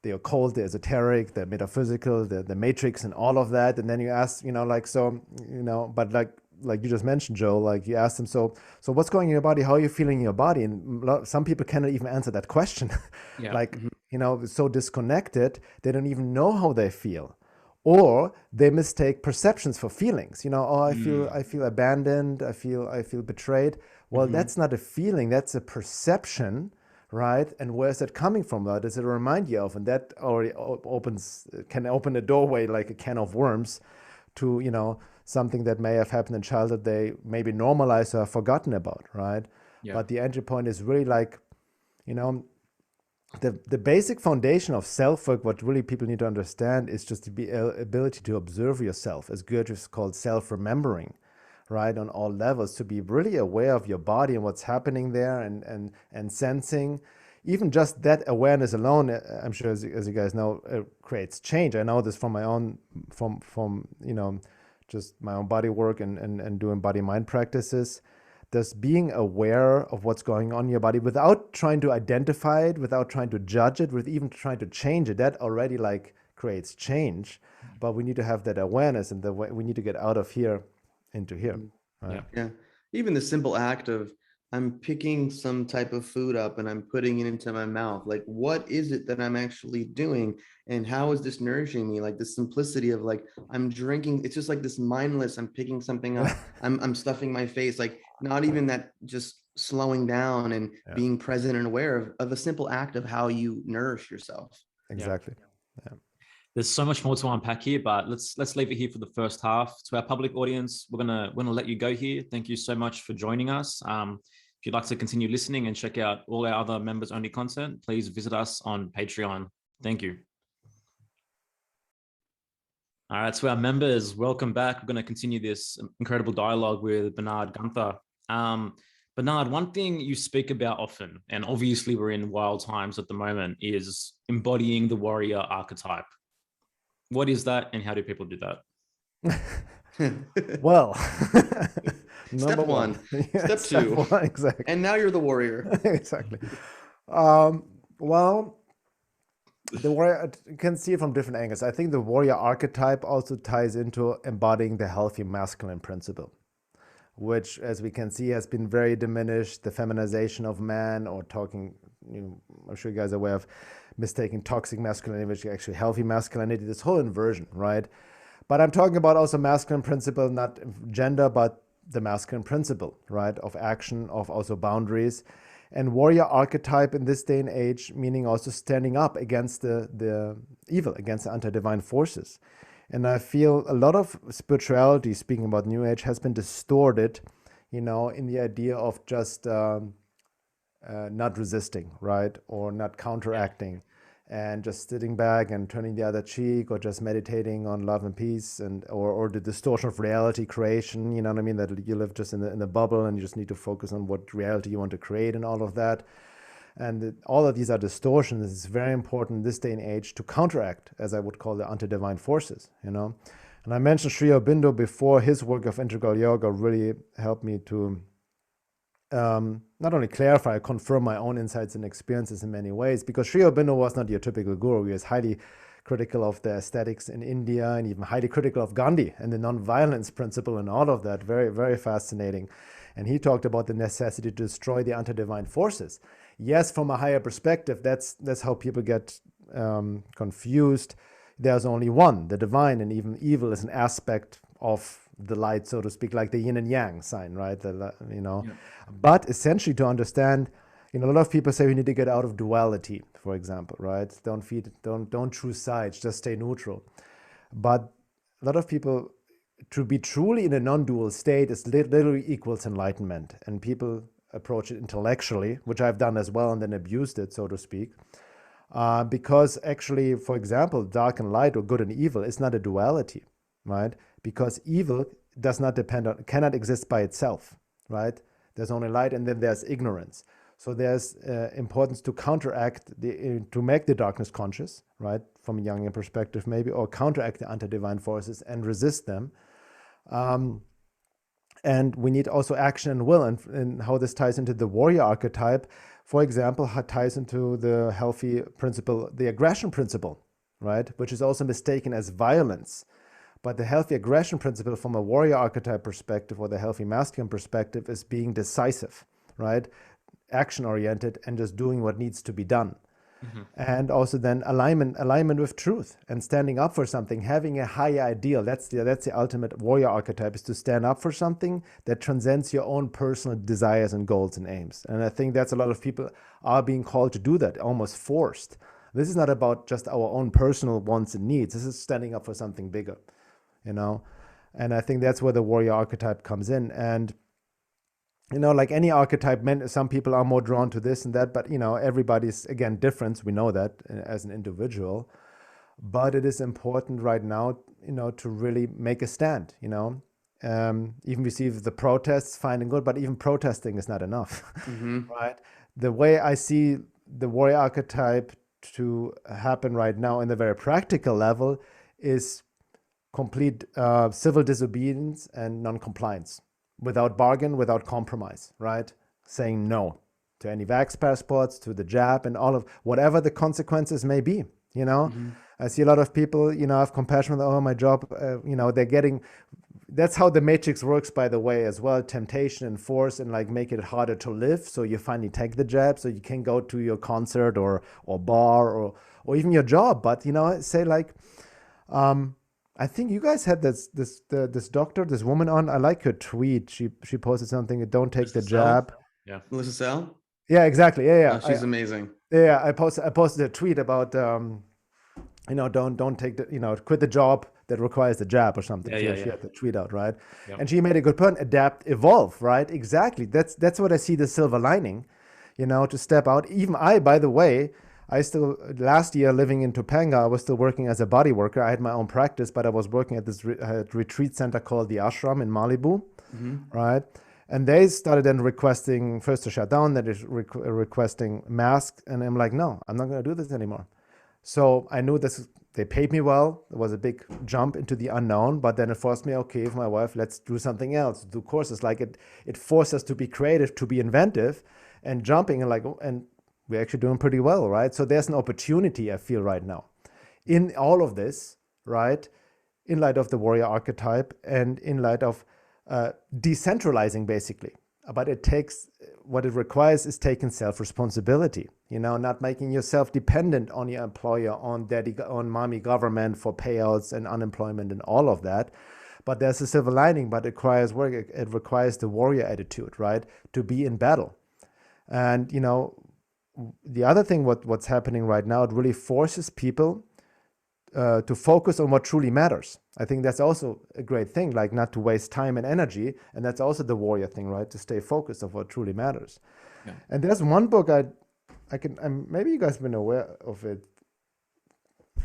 Speaker 3: the occult, the esoteric, the metaphysical, the matrix, and all of that. And then you ask, but like you just mentioned, Joe, like you asked them, so what's going in your body? How are you feeling in your body? And some people cannot even answer that question. So disconnected, they don't even know how they feel. Or they mistake perceptions for feelings. I feel abandoned. I feel betrayed. Well, that's not a feeling. That's a perception, right? And where's that coming from? What does it remind you of? And that already can open a doorway, like a can of worms, to something that may have happened in childhood they maybe normalized or have forgotten about, right? Yeah. But the entry point is really like, the basic foundation of self-work, what really people need to understand, is just the ability to observe yourself, as Goethe called self-remembering, right? On all levels, to be really aware of your body and what's happening there, and sensing. Even just that awareness alone, I'm sure, as you guys know, creates change. I know this from my own, from just my own body work and doing body mind practices, there's being aware of what's going on in your body without trying to identify it, without trying to judge it, with even trying to change it. That already like creates change, but we need to have that awareness, and we need to get out of here into here. Right?
Speaker 4: Yeah. Even the simple act of I'm picking some type of food up and I'm putting it into my mouth. Like, what is it that I'm actually doing? And how is this nourishing me? Like the simplicity of like, I'm drinking, it's just like this mindless, I'm picking something up, I'm stuffing my face, like not even that, just slowing down and being present and aware of a simple act of how you nourish yourself.
Speaker 3: Exactly. Yeah.
Speaker 2: There's so much more to unpack here, but let's leave it here for the first half. To our public audience, we're gonna let you go here. Thank you so much for joining us. If you'd like to continue listening and check out all our other members only content, please visit us on Patreon. Thank you. All right, to our members, welcome back. We're going to continue this incredible dialogue with Bernhard Guenther. Bernhard, one thing you speak about often, and obviously we're in wild times at the moment, is embodying the warrior archetype. What is that, and how do people do that?
Speaker 3: Well,
Speaker 4: step one,
Speaker 3: yeah,
Speaker 4: step two,
Speaker 3: one, exactly.
Speaker 4: And now you're the warrior.
Speaker 3: Exactly. Well, the warrior, you can see it from different angles. I think the warrior archetype also ties into embodying the healthy masculine principle, which, as we can see, has been very diminished. The feminization of man, or talking, I'm sure you guys are aware of mistaking toxic masculinity, which is actually healthy masculinity, this whole inversion, right? But I'm talking about also masculine principle, not gender, but the masculine principle, right? Of action, of also boundaries. And warrior archetype in this day and age, meaning also standing up against the evil, against the anti-divine forces. And I feel a lot of spirituality, speaking about New Age, has been distorted, in the idea of just not resisting, right? Or not counteracting, and just sitting back and turning the other cheek, or just meditating on love and peace, and or the distortion of reality creation, you know what I mean? That you live just in the bubble, and you just need to focus on what reality you want to create and all of that. And all of these are distortions. It's very important in this day and age to counteract, as I would call, the anti-divine forces, And I mentioned Sri Aurobindo before. His work of integral yoga really helped me to not only clarify, confirm my own insights and experiences in many ways, because Sri Aurobindo was not your typical guru. He was highly critical of the aesthetics in India, and even highly critical of Gandhi and the non-violence principle and all of that. Very, very fascinating. And he talked about the necessity to destroy the anti-divine forces. Yes, from a higher perspective, that's how people get confused. There's only one, the divine, and even evil is an aspect of the light, so to speak, like the yin and yang sign, right? But essentially, to understand, a lot of people say we need to get out of duality, for example, right? Don't choose sides, just stay neutral. But a lot of people, to be truly in a non-dual state is literally equals enlightenment, and people approach it intellectually, which I've done as well, and then abused it, so to speak. Because actually, for example, dark and light, or good and evil, is not a duality, right? Because evil does not cannot exist by itself, right? There's only light, and then there's ignorance. So there's importance to counteract, to make the darkness conscious, right? From a Jungian perspective, maybe, or counteract the anti-divine forces and resist them. And we need also action and will, and how this ties into the warrior archetype, for example, how it ties into the healthy principle, the aggression principle, right? Which is also mistaken as violence. But the healthy aggression principle from a warrior archetype perspective, or the healthy masculine perspective, is being decisive, right? Action-oriented, and just doing what needs to be done. Mm-hmm. And also then alignment with truth, and standing up for something, having a higher ideal. That's the ultimate warrior archetype, is to stand up for something that transcends your own personal desires and goals and aims. And I think that's a lot of people are being called to do that, almost forced. This is not about just our own personal wants and needs. This is standing up for something bigger, And I think that's where the warrior archetype comes in. And like any archetype, some people are more drawn to this and that, but everybody's, again, different. We know that as an individual, but it is important right now, to really make a stand. Even we see the protests, fine and good, but even protesting is not enough, mm-hmm. Right? The way I see the warrior archetype to happen right now in the very practical level is complete civil disobedience and non-compliance, without bargain, without compromise, right? Saying no to any vax passports, to the jab, and all of whatever the consequences may be. You know, I see a lot of people, you know, have compassion with, oh, my job, you know, they're getting. That's how the matrix works, by the way, as well. Temptation and force, and like make it harder to live. So you finally take the jab, so you can go to your concert or bar or even your job. But you know, say like, I think you guys had this doctor, this woman on. I like her tweet. She posted something. Don't take the jab.
Speaker 2: Yeah,
Speaker 4: Melissa Sell.
Speaker 3: Yeah, exactly. Yeah.
Speaker 4: Oh, she's amazing.
Speaker 3: Yeah, I posted a tweet about you know, don't take the, you know, quit the job that requires the jab or something. She had the tweet out, right? Yep. And she made a good point. Adapt, evolve, right? Exactly. That's what I see the silver lining, you know, to step out. Even I, by the way, I still, last year living in Topanga, I was still working as a body worker. I had my own practice, but I was working at this retreat center called the Ashram in Malibu, right? And they started then requesting, first to shut down, then requesting masks. And I'm like, no, I'm not going to do this anymore. So I knew this, they paid me well. It was a big jump into the unknown, but then it forced me, okay, with my wife, let's do something else, do courses. Like it forced us to be creative, to be inventive, and jumping, and like, and we're actually doing pretty well, right? So there's an opportunity, I feel, right now in all of this, right? In light of the warrior archetype and in light of decentralizing, basically. But it takes, what it requires is taking self-responsibility, you know, not making yourself dependent on your employer, on daddy, on mommy government for payouts and unemployment and all of that. But there's a silver lining, but it requires work. It requires the warrior attitude, right? To be in battle. And, you know, the other thing, what's happening right now, it really forces people to focus on what truly matters. I think that's also a great thing, like not to waste time and energy. And that's also the warrior thing, right? To stay focused on what truly matters. Yeah. And there's one book maybe you guys have been aware of it.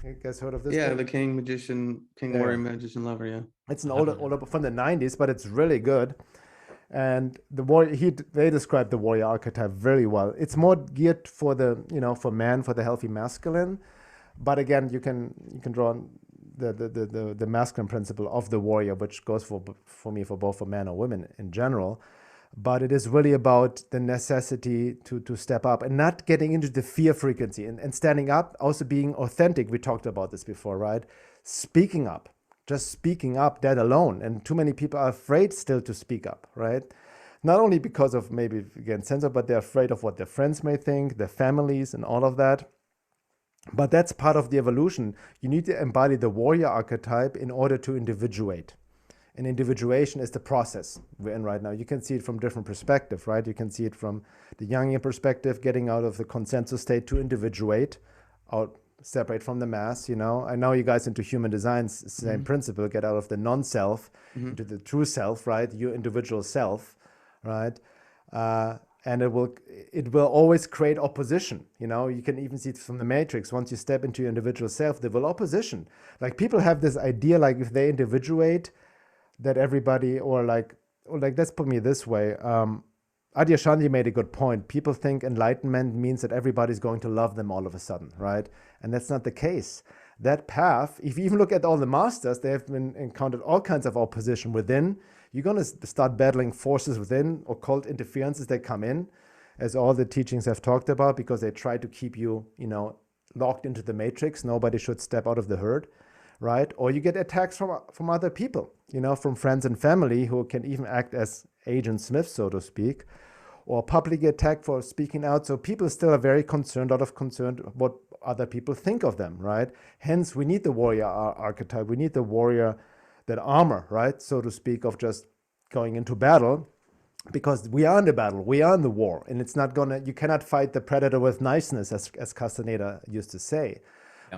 Speaker 3: You guys heard of this?
Speaker 4: Yeah,
Speaker 3: book?
Speaker 4: the King Warrior Magician Lover. Yeah,
Speaker 3: it's an older book from the 90s, but it's really good. And the warrior, they describe the warrior archetype very well. It's more geared for the, you know, for man, for the healthy masculine. But again, you can draw on the masculine principle of the warrior, which goes for me for both for men or women in general. But it is really about the necessity to step up and not getting into the fear frequency and standing up, also being authentic. We talked about this before, right? Speaking up, just speaking up, that alone. And too many people are afraid still to speak up, right? Not only because of maybe, again, censor, but they're afraid of what their friends may think, their families and all of that. But that's part of the evolution. You need to embody the warrior archetype in order to individuate. And individuation is the process we're in right now. You can see it from different perspectives, right? You can see it from the Jungian perspective, getting out of the consensus state to individuate, out, separate from the mass, you know. I know you guys into human design, same principle, get out of the non-self into the true self, right? Your individual self, right? And it will always create opposition. You know, you can even see it from the matrix. Once you step into your individual self, there will opposition. Like people have this idea, like if they individuate, that everybody, or like let's put me this way. Adyashanti made a good point. People think enlightenment means that everybody's going to love them all of a sudden, right? And that's not the case. That path, if you even look at all the masters, they have been encountered all kinds of opposition within. You're going to start battling forces within, occult interferences that come in, as all the teachings have talked about, because they try to keep you, you know, locked into the matrix. Nobody should step out of the herd, right? Or you get attacks from other people, you know, from friends and family who can even act as Agent Smith, so to speak, or publicly attacked for speaking out. So people still are very concerned, a lot of concern what other people think of them, right? Hence, we need the warrior archetype. We need the warrior, that armor, right, so to speak, of just going into battle, because we are in the battle, we are in the war, and it's not gonna, you cannot fight the predator with niceness, as Castaneda used to say,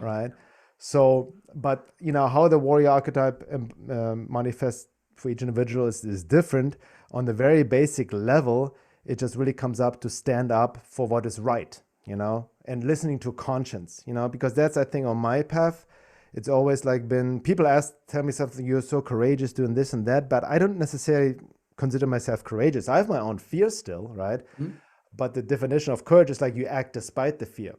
Speaker 3: right? So, but you know, how the warrior archetype manifests for each individual is different. On the very basic level, it just really comes up to stand up for what is right, you know, and listening to conscience, you know, because that's, I think, on my path, it's always like been, people tell me something, you're so courageous doing this and that, but I don't necessarily consider myself courageous. I have my own fear still, right? But the definition of courage is like you act despite the fear,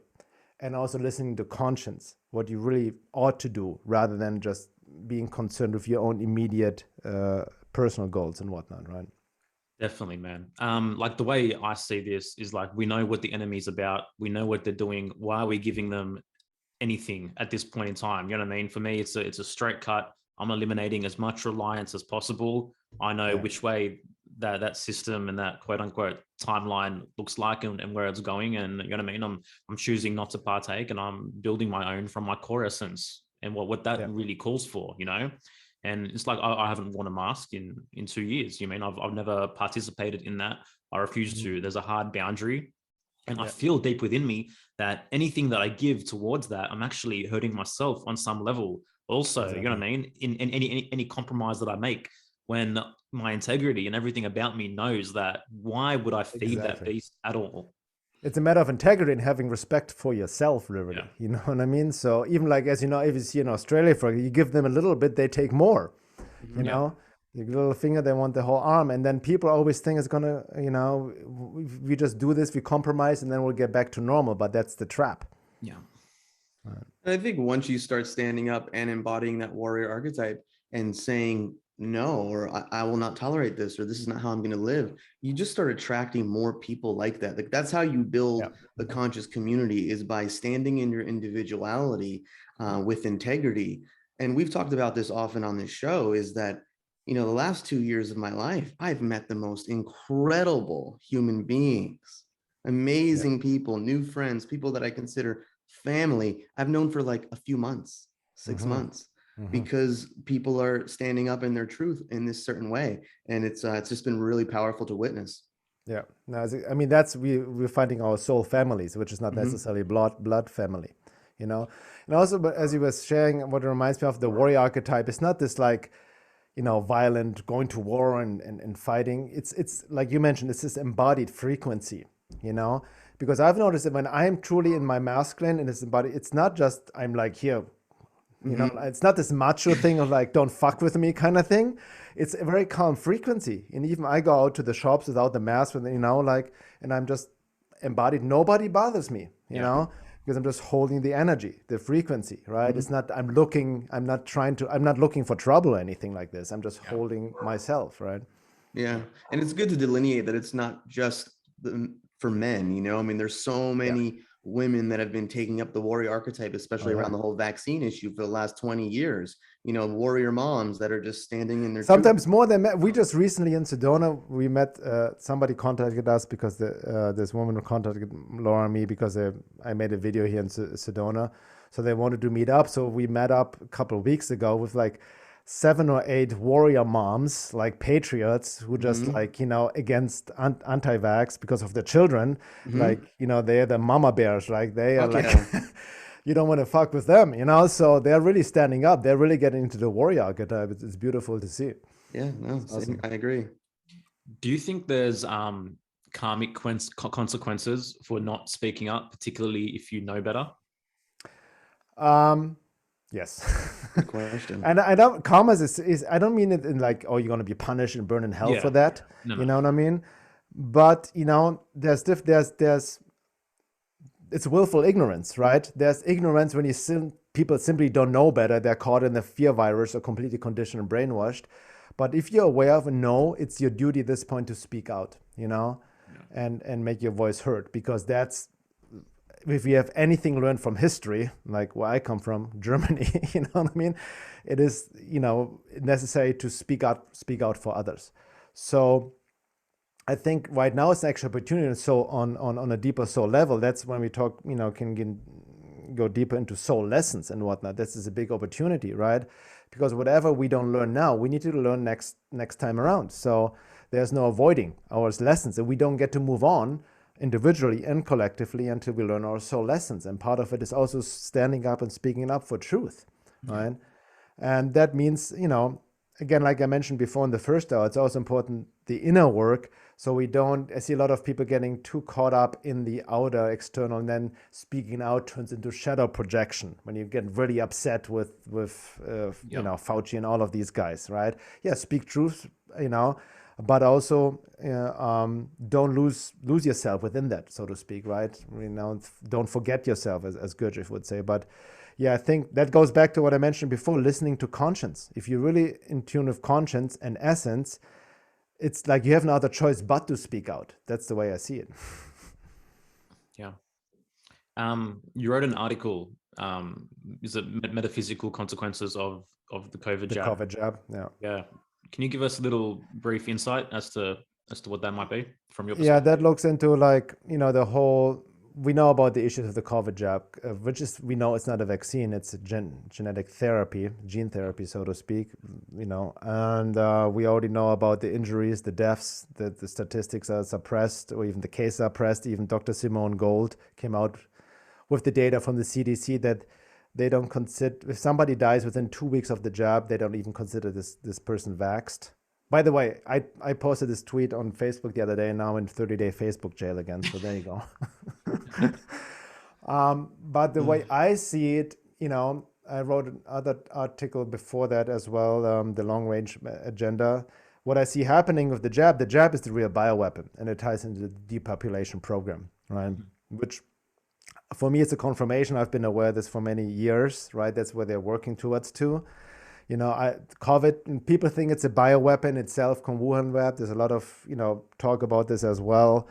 Speaker 3: and also listening to conscience, what you really ought to do, rather than just being concerned with your own immediate personal goals and whatnot, right?
Speaker 2: Definitely, man. Like the way I see this is like, we know what the enemy's about. We know what they're doing. Why are we giving them anything at this point in time? You know what I mean? For me, it's a straight cut. I'm eliminating as much reliance as possible. I know which way that system and that quote unquote timeline looks like and where it's going. And you know what I mean? I'm choosing not to partake, and I'm building my own from my core essence and what that really calls for, you know? And it's like, I haven't worn a mask in 2 years. You mean I've never participated in that. I refuse to. There's a hard boundary. And I feel deep within me that anything that I give towards that, I'm actually hurting myself on some level. Also, you know what I mean? In any compromise that I make, when my integrity and everything about me knows that, why would I feed that beast at all?
Speaker 3: It's a matter of integrity and having respect for yourself, really. You know what I mean? So even like, as you know, if you see in Australia, for you give them a little bit, they take more. You know, you give a little finger, they want the whole arm. And then people always think it's going to, you know, we just do this, we compromise, and then we'll get back to normal. But that's the trap.
Speaker 2: Yeah.
Speaker 4: I think once you start standing up and embodying that warrior archetype and saying no, or I will not tolerate this, or this is not how I'm going to live, you just start attracting more people like that. Like, that's how you build a conscious community, is by standing in your individuality with integrity. And we've talked about this often on this show, is that, you know, the last 2 years of my life, I've met the most incredible human beings, amazing people, new friends, people that I consider family. I've known for like a few months, 6 months, because people are standing up in their truth in this certain way. And it's just been really powerful to witness.
Speaker 3: Yeah, no, I mean, that's, we're finding our soul families, which is not necessarily blood family, you know. And also, but as you were sharing, what reminds me of the warrior archetype, it's not this like, you know, violent going to war and fighting. It's like you mentioned, it's this embodied frequency, you know. Because I've noticed that when I'm truly in my masculine and it's embodied, it's not just I'm like here, you know, it's not this macho thing of like, don't fuck with me kind of thing. It's a very calm frequency. And even I go out to the shops without the mask, you know, like, and I'm just embodied. Nobody bothers me, you know, because I'm just holding the energy, the frequency, right? It's not, I'm not looking for trouble or anything like this. I'm just holding myself, right?
Speaker 4: Yeah. And it's good to delineate that it's not just for men, you know. I mean, there's so many women that have been taking up the warrior archetype, especially around the whole vaccine issue for the last 20 years, you know, warrior moms that are just standing in their
Speaker 3: sometimes truth. More than men. We just recently in Sedona, we met, somebody contacted us because this woman contacted Laura and me because I made a video here in Sedona. So they wanted to meet up. So we met up a couple of weeks ago with like 7 or 8 warrior moms, like patriots, who just like, you know, against anti-vax because of their children. Like, you know, they're the mama bears, like they are like, you don't want to fuck with them, you know? So they're really standing up. They're really getting into the warrior archetype. It's beautiful to see.
Speaker 4: Yeah, no, awesome. I agree.
Speaker 2: Do you think there's karmic consequences for not speaking up, particularly if you know better?
Speaker 3: Yes.
Speaker 4: Good question.
Speaker 3: And I don't, karma is I don't mean it in like, oh, you're going to be punished and burn in hell for that. No. You know what I mean? But, you know, there's it's willful ignorance, right? There's ignorance when people simply don't know better. They're caught in the fear virus or completely conditioned and brainwashed. But if you're aware of a no, it's your duty at this point to speak out, you know, and make your voice heard, because that's, if we have anything learned from history, like where I come from, Germany, you know what I mean? It is, you know, necessary to speak out for others. So I think right now it's an actual opportunity. So on a deeper soul level, that's when we talk, you know, can go deeper into soul lessons and whatnot. This is a big opportunity, right? Because whatever we don't learn now, we need to learn next time around. So there's no avoiding our lessons, and we don't get to move on individually and collectively until we learn our soul lessons. And part of it is also standing up and speaking up for truth, right? And that means, you know, again, like I mentioned before in the first hour, it's also important, the inner work. So we don't, I see a lot of people getting too caught up in the outer external, and then speaking out turns into shadow projection when you get really upset with you know, Fauci and all of these guys, right? Yeah, speak truth, you know, but also don't lose yourself within that, so to speak, right? Don't forget yourself, as Gurdjieff would say. But yeah, I think that goes back to what I mentioned before, listening to conscience. If you're really in tune with conscience and essence, it's like you have no other choice but to speak out. That's the way I see it.
Speaker 2: Yeah. You wrote an article, is it Metaphysical Consequences of the COVID
Speaker 3: The
Speaker 2: jab?
Speaker 3: COVID jab, yeah.
Speaker 2: Yeah. Can you give us a little brief insight as to what that might be from your perspective?
Speaker 3: Yeah, that looks into the whole, we know about the issues of the COVID jab, which is, we know it's not a vaccine, it's a genetic therapy, gene therapy, so to speak, and we already know about the injuries, the deaths, the statistics are suppressed, or even the cases are suppressed. Even Dr. Simone Gold came out with the data from the CDC that they don't consider, if somebody dies within 2 weeks of the jab, they don't even consider this person vaxxed. By the way, I posted this tweet on Facebook the other day, and now I'm in 30-day Facebook jail again. So there you go. But the way I see it, I wrote another article before that as well, the long-range agenda. What I see happening with the jab is the real bioweapon, and it ties into the depopulation program, right? Which, for me, it's a confirmation. I've been aware of this for many years, right? That's where they're working towards too. COVID, and people think it's a bioweapon itself, Wuhan web. There's a lot of, talk about this as well.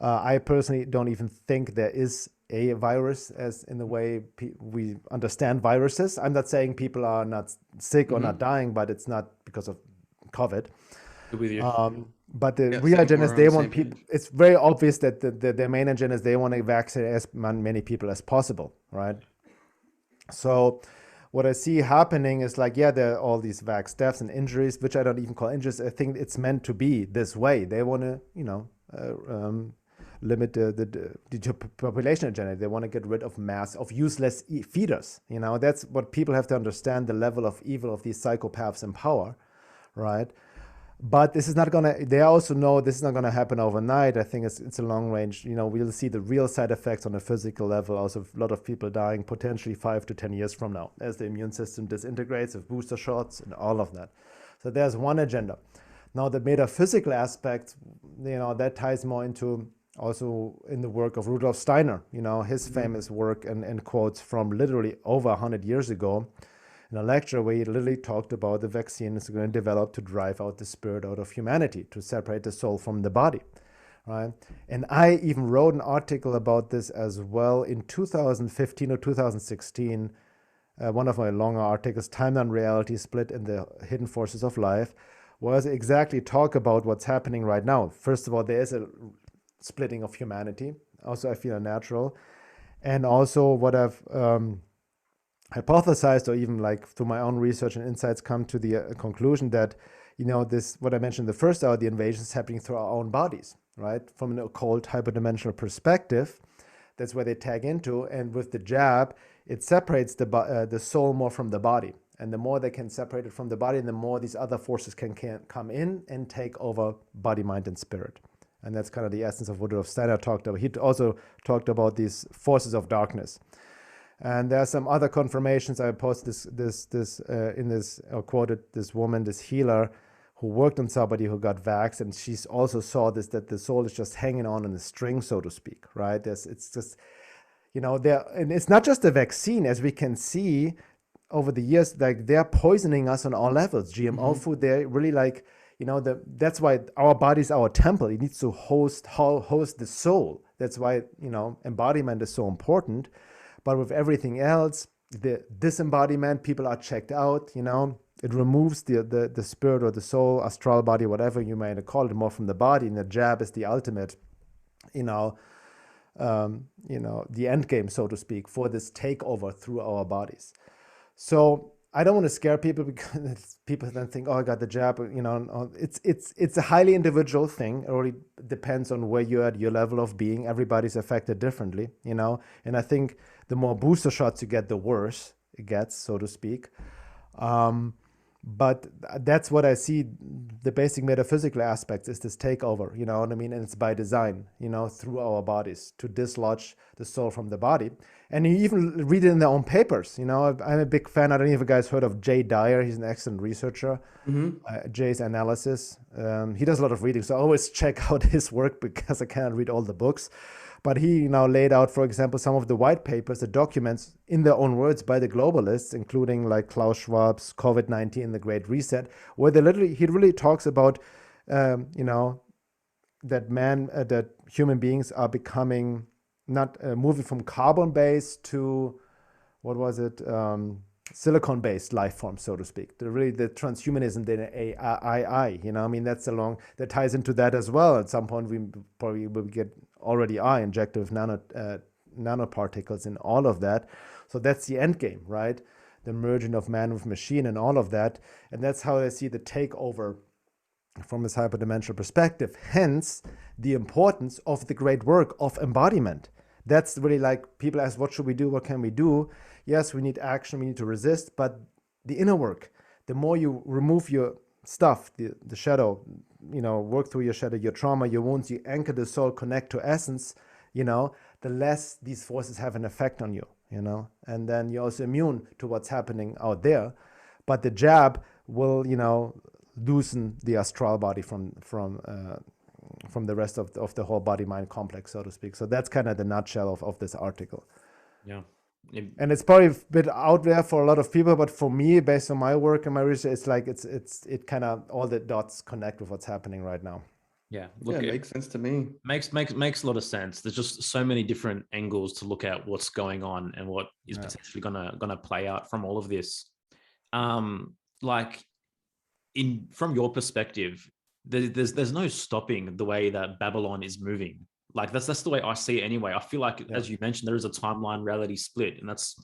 Speaker 3: I personally don't even think there is a virus as in the way we understand viruses. I'm not saying people are not sick or not dying, but it's not because of COVID.
Speaker 2: With you.
Speaker 3: But the real agenda is they want people, it's very obvious that their main agenda is they want to vaccinate as many people as possible, right? So what I see happening is there are all these vax deaths and injuries, which I don't even call injuries. I think it's meant to be this way. They want to, limit the population agenda. They want to get rid of mass of useless feeders. That's what people have to understand, the level of evil of these psychopaths in power, right? But this is not they also know this is not gonna happen overnight. I think it's a long range. We'll see the real side effects on a physical level. Also, a lot of people dying potentially 5 to 10 years from now as the immune system disintegrates with booster shots and all of that. So there's one agenda. Now the metaphysical aspect, that ties more into also in the work of Rudolf Steiner. His famous work and quotes from literally over 100 years ago. In a lecture where he literally talked about the vaccine is going to develop to drive out the spirit out of humanity, to separate the soul from the body, right? And I even wrote an article about this as well in 2015 or 2016. One of my longer articles, Time and Reality Split in the Hidden Forces of Life, was exactly talk about what's happening right now. First of all, there is a splitting of humanity. Also, I feel natural. And also what I've hypothesized, or even through my own research and insights, come to the conclusion that this, what I mentioned in the first hour, the invasion is happening through our own bodies, right? From an occult hyperdimensional perspective, that's where they tag into. And with the jab, it separates the soul more from the body, and the more they can separate it from the body, the more these other forces can come in and take over body, mind, and spirit. And that's kind of the essence of what Rudolf Steiner talked about. He also talked about these forces of darkness. And there are some other confirmations. I posted quoted this woman, this healer, who worked on somebody who got vaxxed, and she's also saw this, that the soul is just hanging on a string, so to speak, right? It's just, and it's not just a vaccine, as we can see over the years, they're poisoning us on all levels. GMO food, they're really that's why our body is our temple. It needs to host the soul. That's why, embodiment is so important. But with everything else, the disembodiment, people are checked out, it removes the spirit or the soul, astral body, whatever you may call it, more from the body. And the jab is the ultimate, the end game, so to speak, for this takeover through our bodies. So I don't want to scare people, because people then think, oh, I got the jab. It's a highly individual thing. It really depends on where you're at, your level of being. Everybody's affected differently, and I think the more booster shots you get, the worse it gets, so to speak. But that's what I see. The basic metaphysical aspects is this takeover, you know what I mean? And it's by design, you know, through our bodies to dislodge the soul from the body. And you even read it in their own papers. You know, I'm a big fan. I don't know if you guys heard of Jay Dyer. He's an excellent researcher. Jay's analysis. He does a lot of reading, so I always check out his work because I cannot read all the books. But he now laid out, for example, some of the white papers, the documents in their own words by the globalists, including like Klaus Schwab's COVID-19, the Great Reset, where he really talks about, you know, that human beings are becoming not moving from carbon-based to, what was it, silicon-based life form, so to speak. The transhumanism, the AI, you know, I mean, that ties into that as well. At some point, we probably will already are injected with nanoparticles in all of that. So that's the end game, right? The merging of man with machine and all of that. And that's how I see the takeover from this hyperdimensional perspective. Hence, the importance of the great work of embodiment. That's really like people ask, what should we do? What can we do? Yes, we need action, we need to resist, but the inner work, the more you remove your stuff, the shadow, you know, work through your shadow, your trauma, your wounds, you anchor the soul, connect to essence, you know, the less these forces have an effect on you, you know, and then you're also immune to what's happening out there. But the jab will, you know, loosen the astral body from the rest of the whole body-mind complex, so to speak. So that's kind of the nutshell of this article.
Speaker 2: Yeah.
Speaker 3: And it's probably a bit out there for a lot of people, but for me, based on my work and my research, it's like it kind of all the dots connect with what's happening right now.
Speaker 2: Yeah,
Speaker 4: look, it makes sense to me.
Speaker 2: Makes a lot of sense. There's just so many different angles to look at what's going on and what is potentially gonna play out from all of this. Like from your perspective, there's no stopping the way that Babylon is moving. Like that's the way I see it anyway. I feel like, as you mentioned, there is a timeline reality split, and that's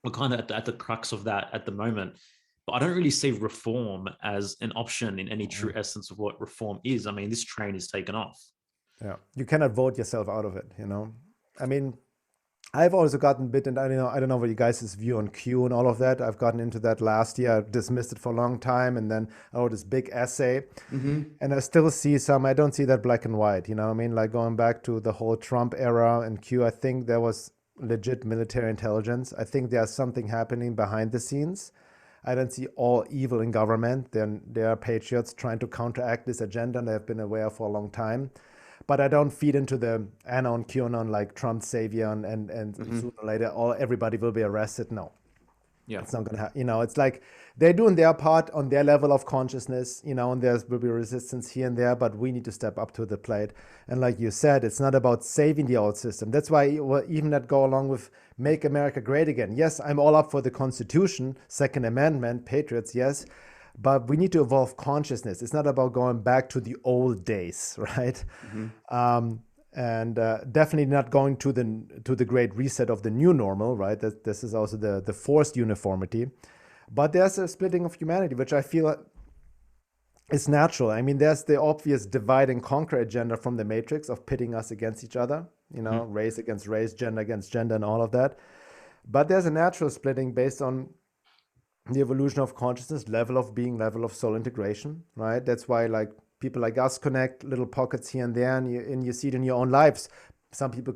Speaker 2: we're kind of at the crux of that at the moment. But I don't really see reform as an option in any true essence of what reform is. I mean, this train is taken off. Yeah,
Speaker 3: you cannot vote yourself out of it. You know, I mean, I've also gotten bitten. I don't know what you guys' view on Q and all of that. I've gotten into that last year. I dismissed it for a long time, and then I wrote this big essay. And I still see I don't see that black and white. You know what I mean? Like going back to the whole Trump era and Q, I think there was legit military intelligence. I think there's something happening behind the scenes. I don't see all evil in government. There are patriots trying to counteract this agenda, and they've been aware for a long time. But I don't feed into the anon, QAnon, like Trump's savior, and sooner or later, everybody will be arrested. No. Yeah. It's not going to happen. You know, it's like they're doing their part on their level of consciousness, you know, and there will be resistance here and there, but we need to step up to the plate. And like you said, it's not about saving the old system. That's why even that go along with Make America Great Again. Yes, I'm all up for the Constitution, Second Amendment, patriots, yes. But we need to evolve consciousness. It's not about going back to the old days, right? And definitely not going to the great reset of the new normal, right? This is also the forced uniformity. But there's a splitting of humanity, which I feel is natural. I mean, there's the obvious divide and conquer agenda from the Matrix of pitting us against each other, you know, race against race, gender against gender, and all of that. But there's a natural splitting based on the evolution of consciousness, level of being, level of soul integration, right? That's why like people like us connect little pockets here and there, and you see it in your own lives. Some people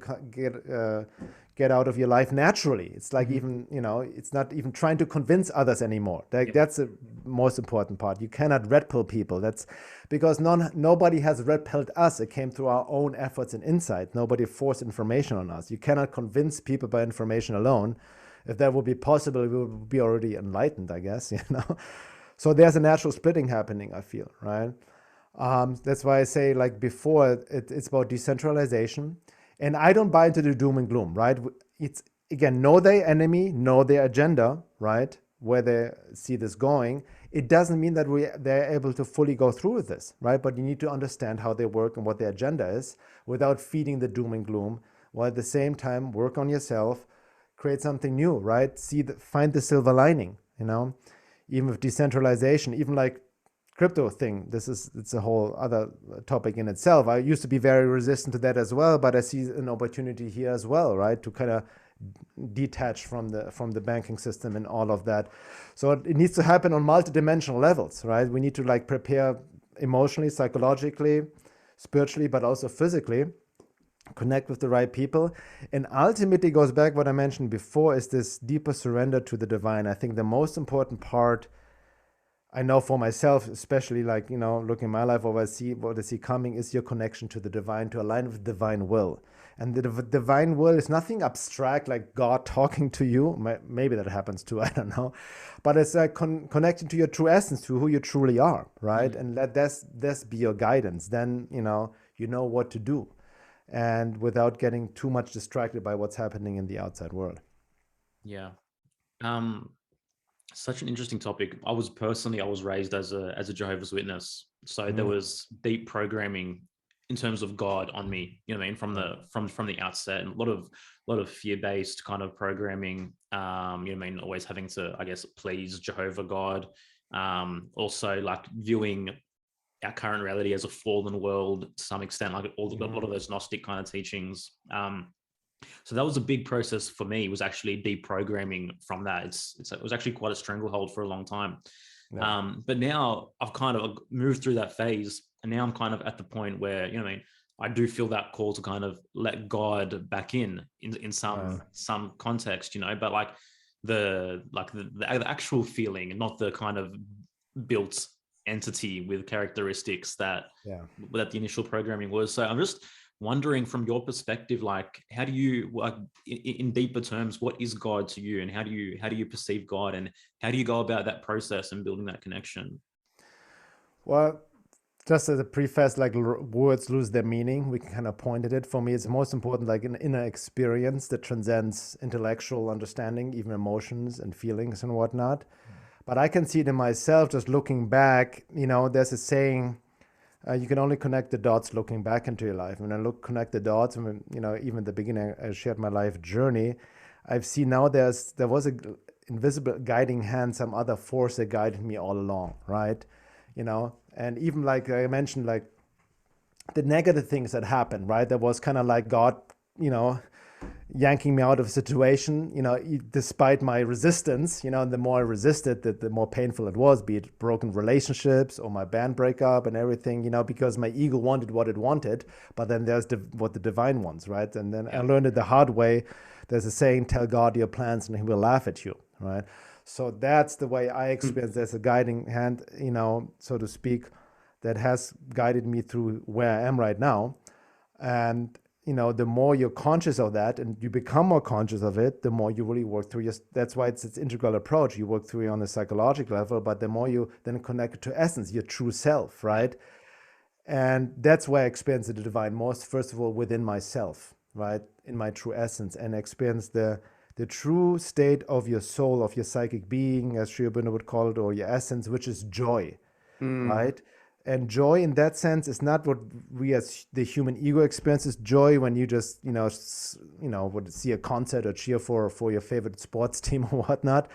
Speaker 3: get out of your life naturally. It's like even, you know, it's not even trying to convince others anymore. That's the most important part. You cannot red pill people. That's because nobody has red pilled us. It came through our own efforts and insight. Nobody forced information on us. You cannot convince people by information alone. If that would be possible, we would be already enlightened, I guess, you know. So there's a natural splitting happening, I feel, right? That's why I say, like before, it's about decentralization. And I don't buy into the doom and gloom, right? It's, again, know their enemy, know their agenda, right? Where they see this going. It doesn't mean that they're able to fully go through with this, right? But you need to understand how they work and what their agenda is without feeding the doom and gloom, while at the same time work on yourself, create something new, right? Find the silver lining, you know? Even with decentralization, even like crypto thing, it's a whole other topic in itself. I used to be very resistant to that as well, but I see an opportunity here as well, right? To kind of detached from the banking system and all of that. So it needs to happen on multidimensional levels, right? We need to like prepare emotionally, psychologically, spiritually, but also physically, connect with the right people. And ultimately goes back what I mentioned before, is this deeper surrender to the divine. I think the most important part, I know for myself, especially like, you know, looking at my life, what I see coming is your connection to the divine, to align with divine will. And the divine will is nothing abstract like God talking to you. Maybe that happens too, I don't know. But it's like connecting to your true essence, to who you truly are, right? And let this be your guidance. Then, you know what to do. And without getting too much distracted by what's happening in the outside world.
Speaker 2: Yeah. Such an interesting topic. I was raised as a Jehovah's Witness, so there was deep programming in terms of God on me. You know what I mean, from the outset, and a lot of fear-based kind of programming. You know what I mean, always having to, I guess, please Jehovah God. Also, like viewing our current reality as a fallen world to some extent, like a lot of those Gnostic kind of teachings. So that was a big process for me, was actually deprogramming from that. It was actually quite a stranglehold for a long time. Yeah. But now I've kind of moved through that phase, and now I'm kind of at the point where, you know what I mean, I do feel that call to kind of let God back in some context, you know, but like the actual feeling, and not the kind of built entity with characteristics that the initial programming was. So I'm just wondering, from your perspective, like, how do you, like, in deeper terms, what is God to you, and how do you perceive God, and how do you go about that process and building that connection?
Speaker 3: Well, just as a preface, like words lose their meaning. We can kind of point at it. For me, it's most important, like an inner experience that transcends intellectual understanding, even emotions and feelings and whatnot. But I can see it in myself, just looking back. You know, there's a saying, you can only connect the dots looking back into your life. When I connect the dots, and you know, even at the beginning, I shared my life journey. I've seen now there was a invisible guiding hand, some other force that guided me all along, right? You know, and even like I mentioned, like the negative things that happened, right? That was kind of like God, you know, yanking me out of a situation, you know, despite my resistance, you know, and the more I resisted, the more painful it was, be it broken relationships or my band breakup and everything, you know, because my ego wanted what it wanted, but then there's what the divine wants, right? And then I learned it the hard way. There's a saying, tell God your plans and he will laugh at you, right? So that's the way I experience. There's a guiding hand, you know, so to speak, that has guided me through where I am right now. And you know, the more you're conscious of that and you become more conscious of it, the more you really work through that's why it's integral approach. You work through it on a psychological level, but the more you then connect to essence, your true self, right? And that's where I experience the divine most, first of all, within myself, right? In my true essence, and experience the true state of your soul, of your psychic being, as Sri Aurobindo would call it, or your essence, which is joy, right? And joy in that sense is not what we as the human ego experiences. Joy when you just, you know, would see a concert or cheer for your favorite sports team or whatnot.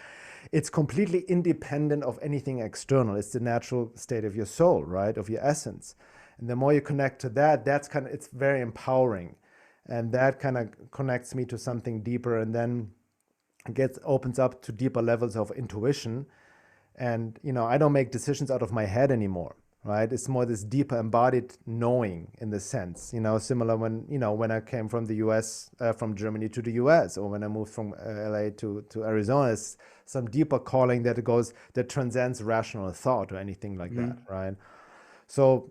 Speaker 3: It's completely independent of anything external. It's the natural state of your soul, right? Of your essence. And the more you connect to that, it's very empowering. And that kind of connects me to something deeper, and then opens up to deeper levels of intuition. And, you know, I don't make decisions out of my head anymore. Right? It's more this deeper embodied knowing, in the sense, you know, similar when I came from the US, from Germany to the US, or when I moved from LA to Arizona, it's some deeper calling that transcends rational thought or anything like that, right? So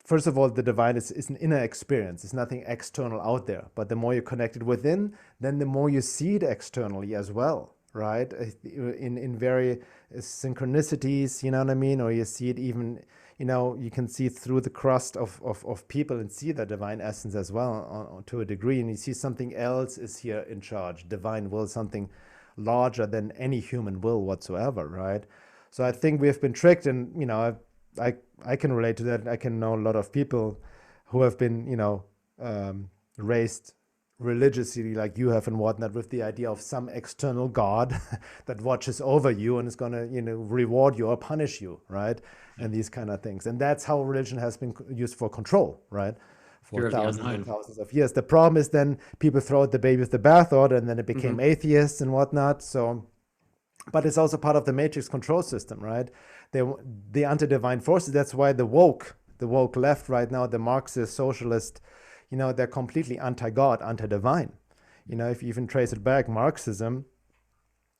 Speaker 3: first of all, the divine is an inner experience. It's nothing external out there, but the more you're connected within, then the more you see it externally as well, right? In very synchronicities, you know what I mean? Or you see it even, you know, you can see through the crust of people and see the divine essence as well to a degree. And you see something else is here in charge. Divine will, something larger than any human will whatsoever, right? So I think we have been tricked, and, you know, I can relate to that. I can know a lot of people who have been, you know, raised religiously like you have and whatnot, with the idea of some external God that watches over you and is going to, you know, reward you or punish you, right? And these kind of things. And that's how religion has been used for control, right? for
Speaker 2: Fear of the
Speaker 3: thousands and
Speaker 2: unknown.
Speaker 3: thousands of years. The problem is then people throw out the baby with the bathwater, and then it became atheists and whatnot. So, but it's also part of the matrix control system, right? The anti-divine forces. That's why the woke left right now, the Marxist, socialist, they're completely anti-God, anti-divine. If you even trace it back, Marxism,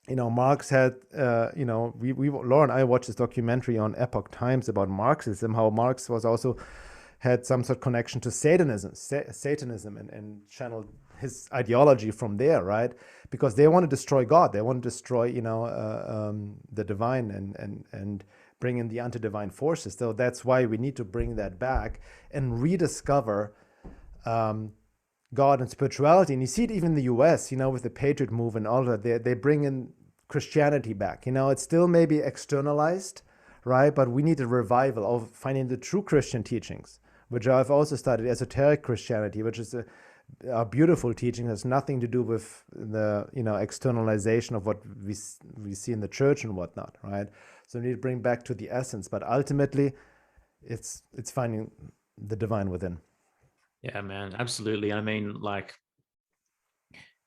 Speaker 3: Marx had, Laura and I watched this documentary on Epoch Times about Marxism, how Marx was also had some sort of connection to Satanism and channeled his ideology from there, right? Because they want to destroy God. They want to destroy, the divine and bring in the anti-divine forces. So that's why we need to bring that back and rediscover God and spirituality. And you see it even in the US, with the Patriot movement and all that, they bring in Christianity back. It's still maybe externalized, right? But we need a revival of finding the true Christian teachings, which I've also studied, esoteric Christianity, which is a beautiful teaching. It has nothing to do with the, externalization of what we see in the church and whatnot, right? So we need to bring back to the essence, but ultimately it's finding the divine within.
Speaker 2: Yeah, man, absolutely. I mean, like,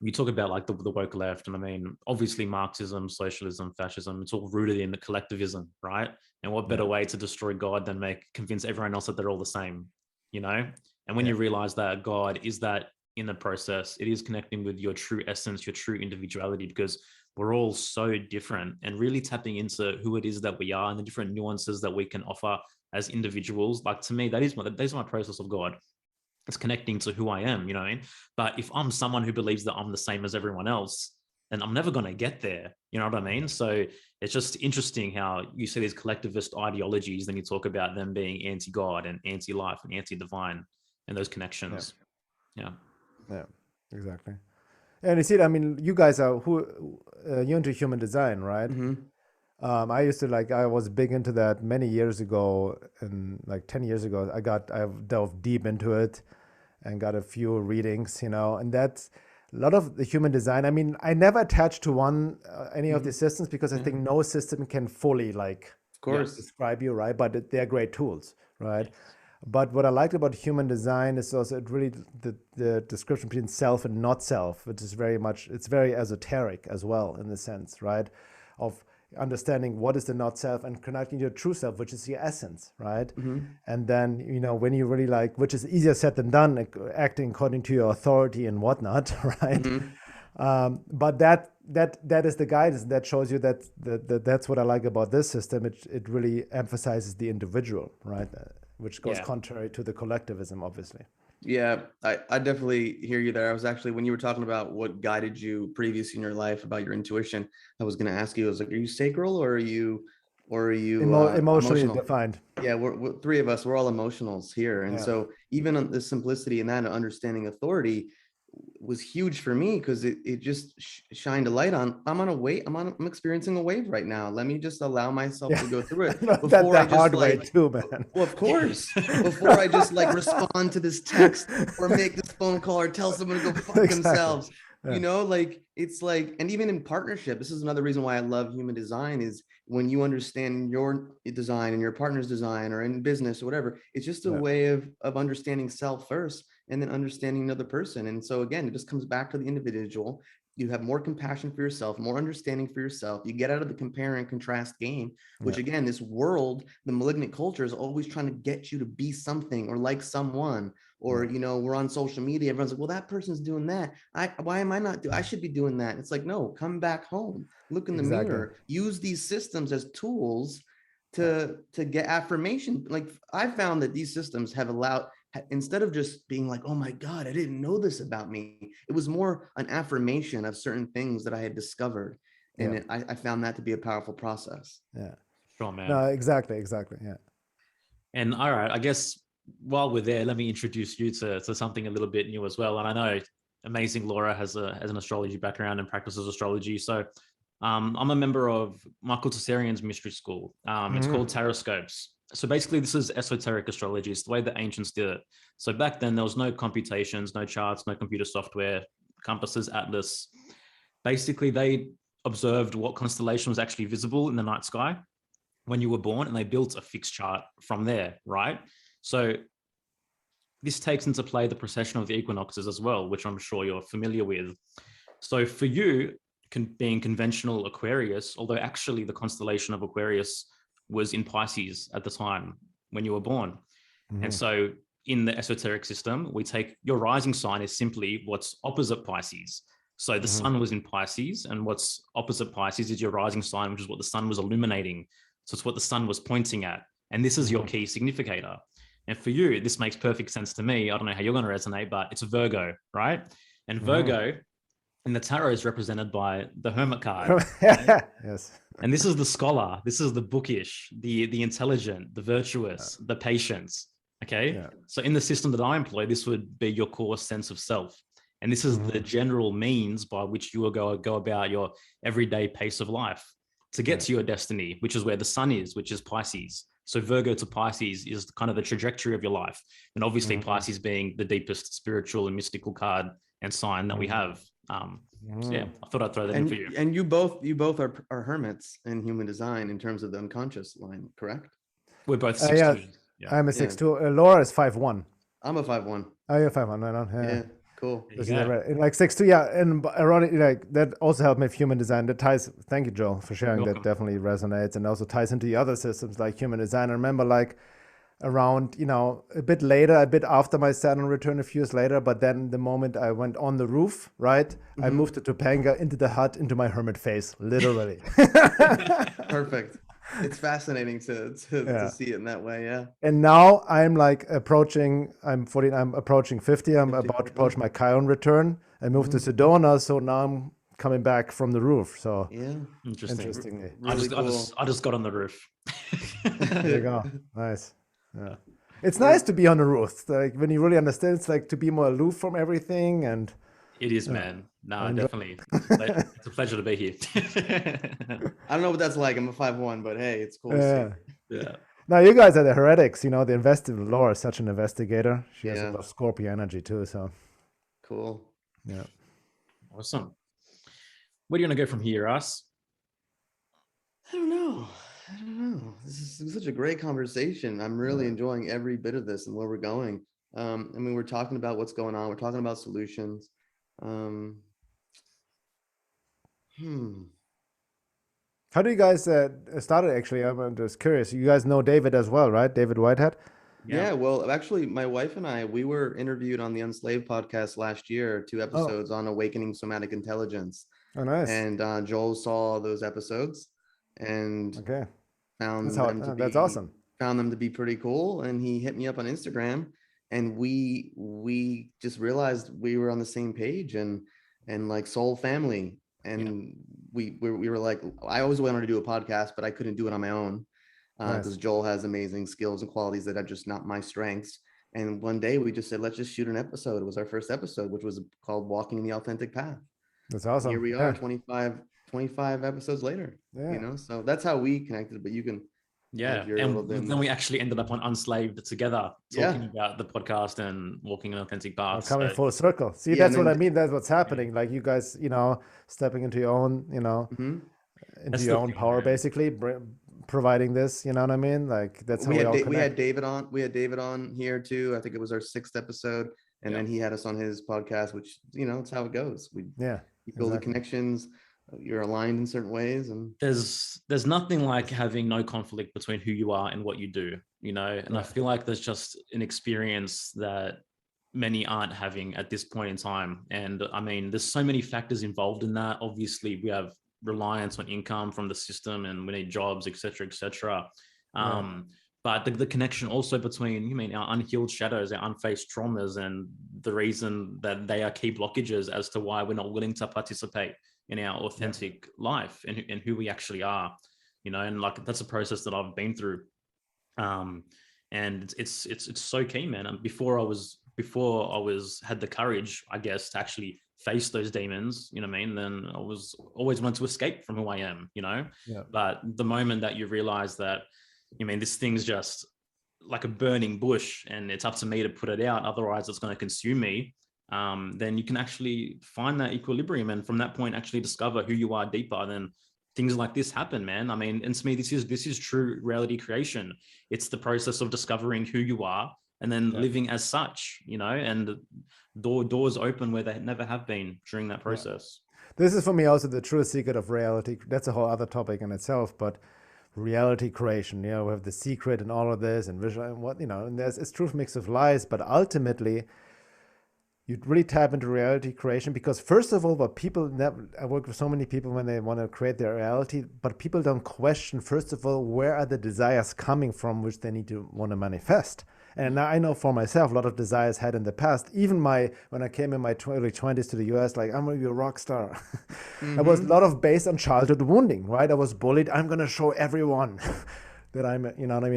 Speaker 2: you talk about like the woke left, and I mean, obviously Marxism, socialism, fascism, it's all rooted in the collectivism, right? And what better way to destroy God than convince everyone else that they're all the same, And when you realize that God is that in the process, it is connecting with your true essence, your true individuality, because we're all so different, and really tapping into who it is that we are and the different nuances that we can offer as individuals. Like, to me, that is my process of God. It's connecting to who I am, But if I'm someone who believes that I'm the same as everyone else, then I'm never going to get there. You know what I mean? So it's just interesting how you see these collectivist ideologies, then you talk about them being anti-God and anti-life and anti-divine, and those connections. Yeah,
Speaker 3: exactly. And you see, you guys are you're into human design, right? I used to I was big into that many years ago, and 10 years ago, I delved deep into it and got a few readings, and that's a lot of the human design. I never attached to any of the systems, because I think no system can fully describe you, right? But they're great tools, right? But what I liked about human design is also the description between self and not self, which is it's very esoteric as well, in the sense, right? Of understanding what is the not self and connecting to your true self, which is your essence, right? And then, when you really which is easier said than done, acting according to your authority and whatnot, right? But that is the guidance that shows you that's what I like about this system. It really emphasizes the individual, right? Which goes contrary to the collectivism, obviously.
Speaker 4: Yeah, I definitely hear you there. I was actually, when you were talking about what guided you previously in your life about your intuition, I was going to ask you, I was like, are you sacral or are you
Speaker 3: emotionally
Speaker 4: emotional?
Speaker 3: defined?
Speaker 4: Yeah, we're three of us, we're all emotionals here. And so even on the simplicity and that understanding authority was huge for me, because it just shined a light on, I'm experiencing a wave right now. Let me just allow myself to go through it before I just
Speaker 3: too, man.
Speaker 4: Well, of course, before I just respond to this text or make this phone call or tell someone to go fuck themselves. It's and even in partnership, this is another reason why I love human design, is when you understand your design and your partner's design, or in business or whatever, it's just a way of understanding self first, and then understanding another person. And so again, it just comes back to the individual. You have more compassion for yourself, more understanding for yourself. You get out of the compare and contrast game, which again, this world, the malignant culture, is always trying to get you to be something or like someone. Or, we're on social media, everyone's like, well, that person's doing that. Why am I not I should be doing that. It's like, no, come back home, look in the mirror, use these systems as tools to get affirmation. I found that these systems have allowed, instead of just being like, oh my God, I didn't know this about me, it was more an affirmation of certain things that I had discovered. And I found that to be a powerful process.
Speaker 3: Yeah.
Speaker 2: Sure, man.
Speaker 3: No, exactly. Yeah.
Speaker 2: And all right, I guess while we're there, let me introduce you to something a little bit new as well. And I know amazing Laura has an astrology background and practices astrology. So I'm a member of Michael Tessarian's mystery school. It's called Taroscopes. So basically, this is esoteric astrology. It's the way the ancients did it. So back then, there was no computations, no charts, no computer software, compasses, atlas. Basically, they observed what constellation was actually visible in the night sky when you were born, and they built a fixed chart from there, right? So this takes into play the precession of the equinoxes as well, which I'm sure you're familiar with. So for you, being conventional Aquarius, although actually the constellation of Aquarius was in Pisces at the time when you were born.
Speaker 3: Mm-hmm.
Speaker 2: And so in the esoteric system, we take your rising sign is simply what's opposite Pisces. So the sun was in Pisces, and what's opposite Pisces is your rising sign, which is what the sun was illuminating. So it's what the sun was pointing at. And this is your key significator. And for you, this makes perfect sense to me. I don't know how you're going to resonate, but it's Virgo, right? And Virgo in the tarot is represented by the Hermit card.
Speaker 3: Yes.
Speaker 2: And this is the scholar. This is the bookish, the intelligent, the virtuous, the patience. Okay.
Speaker 3: Yeah.
Speaker 2: So in the system that I employ, this would be your core sense of self. And this is the general means by which you will go about your everyday pace of life to get to your destiny, which is where the sun is, which is Pisces. So Virgo to Pisces is kind of the trajectory of your life. And obviously Pisces being the deepest spiritual and mystical card and sign that we have. So yeah, I thought I'd throw that in for you.
Speaker 4: And you both are hermits in human design in terms of the unconscious line, correct?
Speaker 2: We're both 6'2".
Speaker 3: Yeah. I'm a 6'2". Laura is 5'1".
Speaker 4: I'm a 5'1".
Speaker 3: Oh, you're 5'1", right on.
Speaker 4: Yeah, cool.
Speaker 3: Like 6'2", yeah. And ironic, like that also helped me with human design. That ties. Thank you, Joel, for sharing. That definitely resonates, and also ties into the other systems like human design. I remember like around, a bit later, a bit after my Saturn return, a few years later, but then the moment I went on the roof, right, I moved to Topanga, into the hut, into my hermit phase, literally.
Speaker 4: Perfect. It's fascinating to see it in that way, yeah.
Speaker 3: And now I'm like approaching 50. I'm about to approach my Chiron return. I moved to Sedona, so now I'm coming back from the roof. So
Speaker 4: yeah,
Speaker 3: interestingly,
Speaker 4: really
Speaker 2: I just got on the roof.
Speaker 3: There you go. Nice. Yeah, it's nice to be on the roof. Like when you really understand, it's like to be more aloof from everything. And
Speaker 2: it is, man. No, definitely. It's a pleasure to be here.
Speaker 4: I don't know what that's like. I'm a 5'1", but hey, it's cool.
Speaker 2: Yeah.
Speaker 3: Now you guys are the heretics. The investigator. Laura is such an investigator. She has a lot of Scorpio energy too. So
Speaker 4: cool.
Speaker 3: Yeah.
Speaker 2: Awesome. Where are you going to go from here, Russ?
Speaker 4: I don't know. This is such a great conversation. I'm really enjoying every bit of this and where we're going. We're talking about what's going on. We're talking about solutions. How
Speaker 3: do you guys start it? Actually, I'm just curious. You guys know David as well, right? David Whitehead.
Speaker 4: Yeah. Well, actually, my wife and we were interviewed on the Unslaved podcast last year, 2 episodes on awakening somatic intelligence.
Speaker 3: Oh, nice.
Speaker 4: And Joel saw those episodes and found them to be pretty cool. And he hit me up on Instagram, and we just realized we were on the same page and like soul family. And we were like, I always wanted to do a podcast, but I couldn't do it on my own because Joel has amazing skills and qualities that are just not my strengths. And one day we just said, let's just shoot an episode. It was our first episode, which was called Walking in the Authentic Path.
Speaker 3: That's awesome.
Speaker 4: Here we are, 25 episodes later. So that's how we connected. But you can
Speaker 2: and then we actually ended up on Unslaved together, talking about the podcast and walking an authentic path.
Speaker 3: Coming full circle. See, that's what I mean. That's what's happening. Like you guys, stepping into your own, into your own power, basically providing this. You know what I mean? Like that's how we
Speaker 4: had David on. We had David on here too. I think it was our 6th episode, and then he had us on his podcast. Which it's how it goes. We build the connections. You're aligned in certain ways, and
Speaker 2: there's nothing like having no conflict between who you are and what you do, and I feel like there's just an experience that many aren't having at this point in time. And I mean, there's so many factors involved in that. Obviously we have reliance on income from the system, and we need jobs, etc. But the connection also between our unhealed shadows, our unfaced traumas, and the reason that they are key blockages as to why we're not willing to participate in our authentic life and who we actually are, and like that's a process that I've been through, and it's so key, man. And before I had the courage, I guess, to actually face those demons, then I was always wanted to escape from who I am, But the moment that you realize that, this thing's just like a burning bush, and it's up to me to put it out, otherwise it's going to consume me. Then you can actually find that equilibrium, and from that point actually discover who you are deeper. Then things like this happen, man. I mean, and to me, this is true reality creation. It's the process of discovering who you are and then living as such, and doors open where they never have been during that process.
Speaker 3: This is for me also the true secret of reality. That's a whole other topic in itself, but reality creation, we have the secret and all of this and visual and what, and it's truth mixed with lies, but ultimately you really tap into reality creation because first of all, what people never, I work with so many people when they want to create their reality, but people don't question, first of all, where are the desires coming from which they need to want to manifest. And now I know for myself, a lot of desires had in the past, even when I came in my early 20s to the US, like, I'm going to be a rock star. It was a lot of based on childhood wounding, right? I was bullied. I'm going to show everyone that I'm,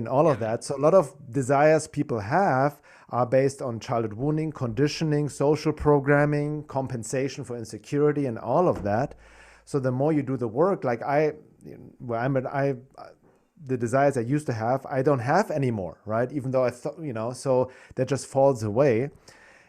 Speaker 3: all of that. So a lot of desires people have are based on childhood wounding, conditioning, social programming, compensation for insecurity, and all of that. So the more you do the work, like the desires I used to have, I don't have anymore, right? Even though I thought, so that just falls away.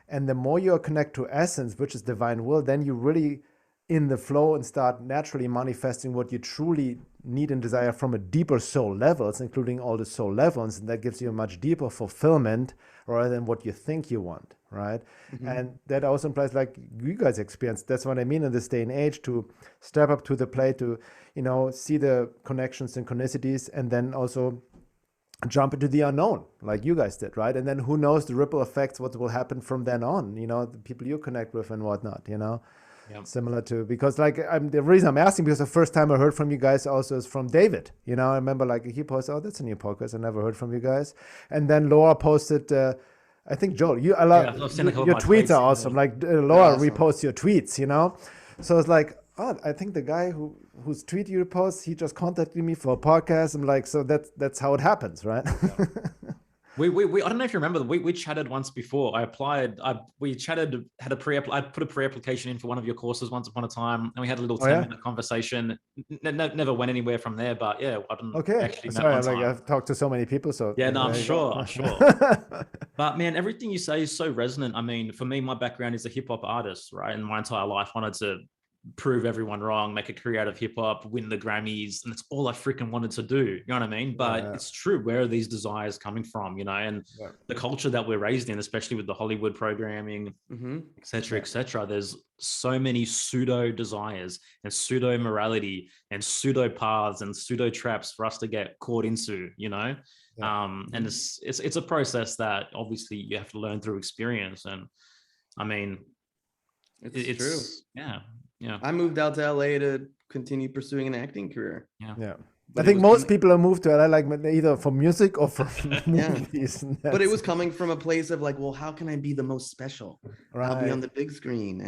Speaker 3: And the more you connect to essence, which is divine will, then you really in the flow and start naturally manifesting what you truly need and desire from a deeper soul levels, including all the soul levels. And that gives you a much deeper fulfillment rather than what you think you want, right? And that also implies, like you guys experienced, that's what I mean in this day and age, to step up to the plate, to, see the connections, synchronicities, and then also jump into the unknown like you guys did, right? And then who knows the ripple effects, what will happen from then on, the people you connect with and whatnot, Similar to, because the reason I'm asking, because the first time I heard from you guys also is from David, I remember he posted, oh, that's a new podcast. I never heard from you guys. And then Laura posted, I think Joel, I love your tweets are awesome. Laura reposts your tweets, So it's like, oh, I think the guy whose tweet you post, he just contacted me for a podcast. I'm like, so that's how it happens, right?
Speaker 2: We I don't know if you remember, we chatted once before. I put a pre-application in for one of your courses once upon a time, and we had a little 10-minute conversation. Never went anywhere from there, but I don't actually met one time.
Speaker 3: I've talked to so many people, so
Speaker 2: I'm sure. But man, everything you say is so resonant. I mean, for me, my background is a hip hop artist, right? And my entire life wanted to prove everyone wrong, make a career out of hip hop, win the Grammys, and it's all I freaking wanted to do. You know what I mean? But it's true. Where are these desires coming from? And the culture that we're raised in, especially with the Hollywood programming, et cetera, et cetera. There's so many pseudo desires and pseudo morality and pseudo paths and pseudo traps for us to get caught into. And it's a process that obviously you have to learn through experience. And I mean, it's true. Yeah.
Speaker 4: I moved out to LA to continue pursuing an acting career.
Speaker 3: Yeah. I think most people have moved to LA either for music or for movies.
Speaker 4: But it was coming from a place of well, how can I be the most special? Right. I'll be on the big screen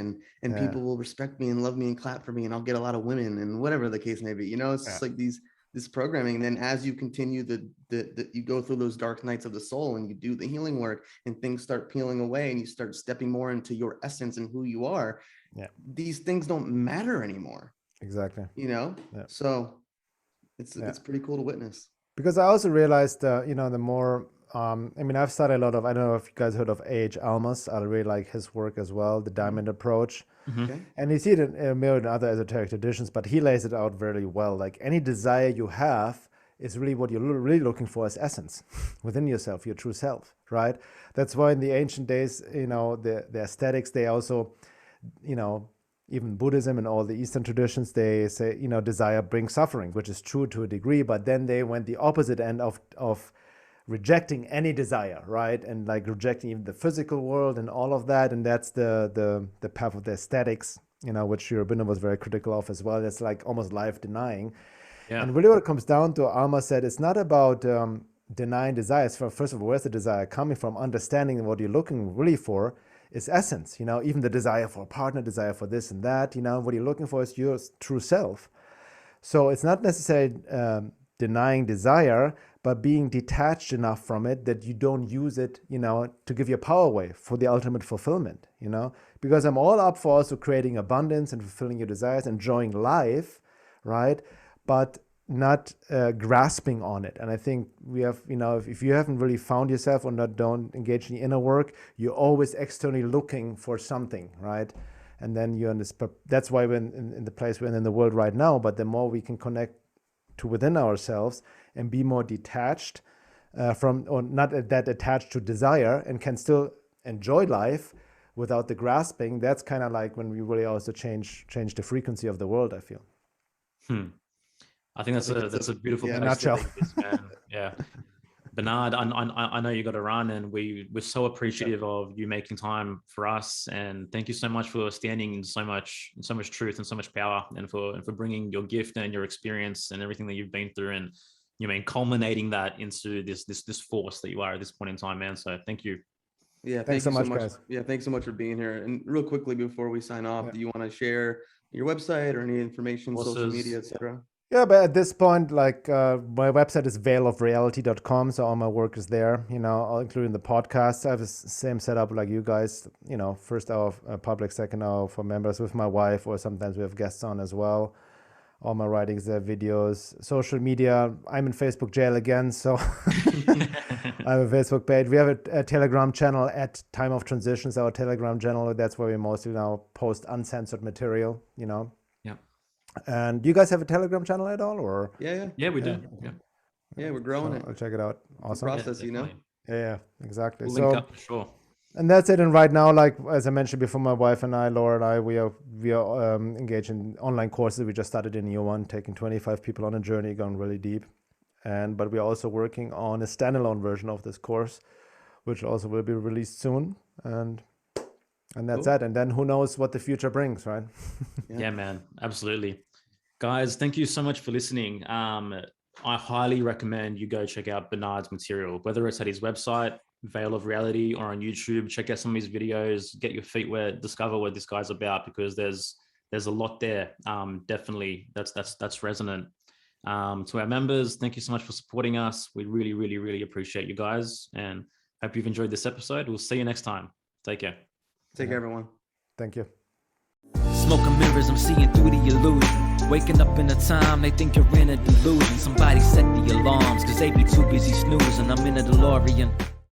Speaker 4: and people will respect me and love me and clap for me and I'll get a lot of women and whatever the case may be. It's just like this programming. And then as you continue you go through those dark nights of the soul and you do the healing work and things start peeling away and you start stepping more into your essence and who you are. These things don't matter anymore.
Speaker 3: Exactly.
Speaker 4: So it's pretty cool to witness.
Speaker 3: Because I also realized, the more, I've studied a lot of, I don't know if you guys heard of A.H. Alma's. I really like his work as well, the diamond approach. Okay. And you see it in myriad other esoteric traditions, but he lays it out very well. Like any desire you have is really what you're really looking for as essence within yourself, your true self, right? That's why in the ancient days, the aesthetics, they also, even Buddhism and all the Eastern traditions, they say, desire brings suffering, which is true to a degree, but then they went the opposite end of rejecting any desire, right? And rejecting even the physical world and all of that. And that's the path of the aesthetics, which Rabinowitz was very critical of as well. That's almost life denying. Yeah. And really what it comes down to, Alma said, it's not about denying desires. First of all, where's the desire coming from? Understanding what you're looking really for is essence, even the desire for a partner, desire for this and that, what you're looking for is your true self. So it's not necessarily denying desire, but being detached enough from it that you don't use it, to give your power away for the ultimate fulfillment, because I'm all up for also creating abundance and fulfilling your desires, enjoying life, right? But not grasping on it. And I think we have, if you haven't really found yourself or don't engage in the inner work, you're always externally looking for something, right? And then you're in this, that's why we're in the place we're in the world right now. But the more we can connect to within ourselves and be more detached, or not that attached to desire, and can still enjoy life without the grasping. That's kind of like when we really also change the frequency of the world, I feel.
Speaker 2: I think that's a beautiful place
Speaker 3: nutshell.
Speaker 2: to leave this, man. Yeah. Bernhard, I know you got to run, and we're so appreciative of you making time for us, and thank you so much for standing in so much truth and so much power, and for bringing your gift and your experience and everything that you've been through, and culminating that into this force that you are at this point in time, man. So thank you.
Speaker 4: Yeah,
Speaker 3: thanks so much, guys.
Speaker 4: Yeah, thanks so much for being here. And real quickly before we sign off, do you want to share your website or any information, social media, etc.?
Speaker 3: Yeah, but at this point, like my website is veilofreality.com, so all my work is there, including the podcast. I have the same setup like you guys, first hour public, second hour for members with my wife, or sometimes we have guests on as well. All my writings there, videos, social media. I'm in Facebook jail again, so I have a Facebook page. We have a Telegram channel at Time of Transitions, our Telegram channel. That's where we mostly now post uncensored material,
Speaker 2: Yeah.
Speaker 3: And do you guys have a Telegram channel at all, or?
Speaker 4: Yeah,
Speaker 2: we do.
Speaker 4: Yeah, we're growing it.
Speaker 3: I'll check it out. Awesome.
Speaker 4: Process,
Speaker 3: Yeah, exactly.
Speaker 2: We'll link up for sure.
Speaker 3: And that's it. And right now, like as I mentioned before, my wife and I, Laura and I, we are engaged in online courses. We just started a new one, taking 25 people on a journey, going really deep. But we're also working on a standalone version of this course, which also will be released soon. And that's that. And then who knows what the future brings, right?
Speaker 2: Yeah, man. Absolutely. Guys, thank you so much for listening. I highly recommend you go check out Bernhard's material, whether it's at his website, Veil of Reality, or on YouTube. Check out some of his videos, get your feet wet, discover what this guy's about, because there's a lot there. Definitely that's resonant. To our members, thank you so much for supporting us. We really, really, really appreciate you guys, and hope you've enjoyed this episode. We'll see you next time. Take care.
Speaker 4: Take care, everyone.
Speaker 3: Thank you.
Speaker 5: Smoking mirrors, I'm seeing through the illusion. Waking up in a time, they think you're in a delusion. Somebody set the alarms, cause they be too busy snoozing. I'm in a DeLorean.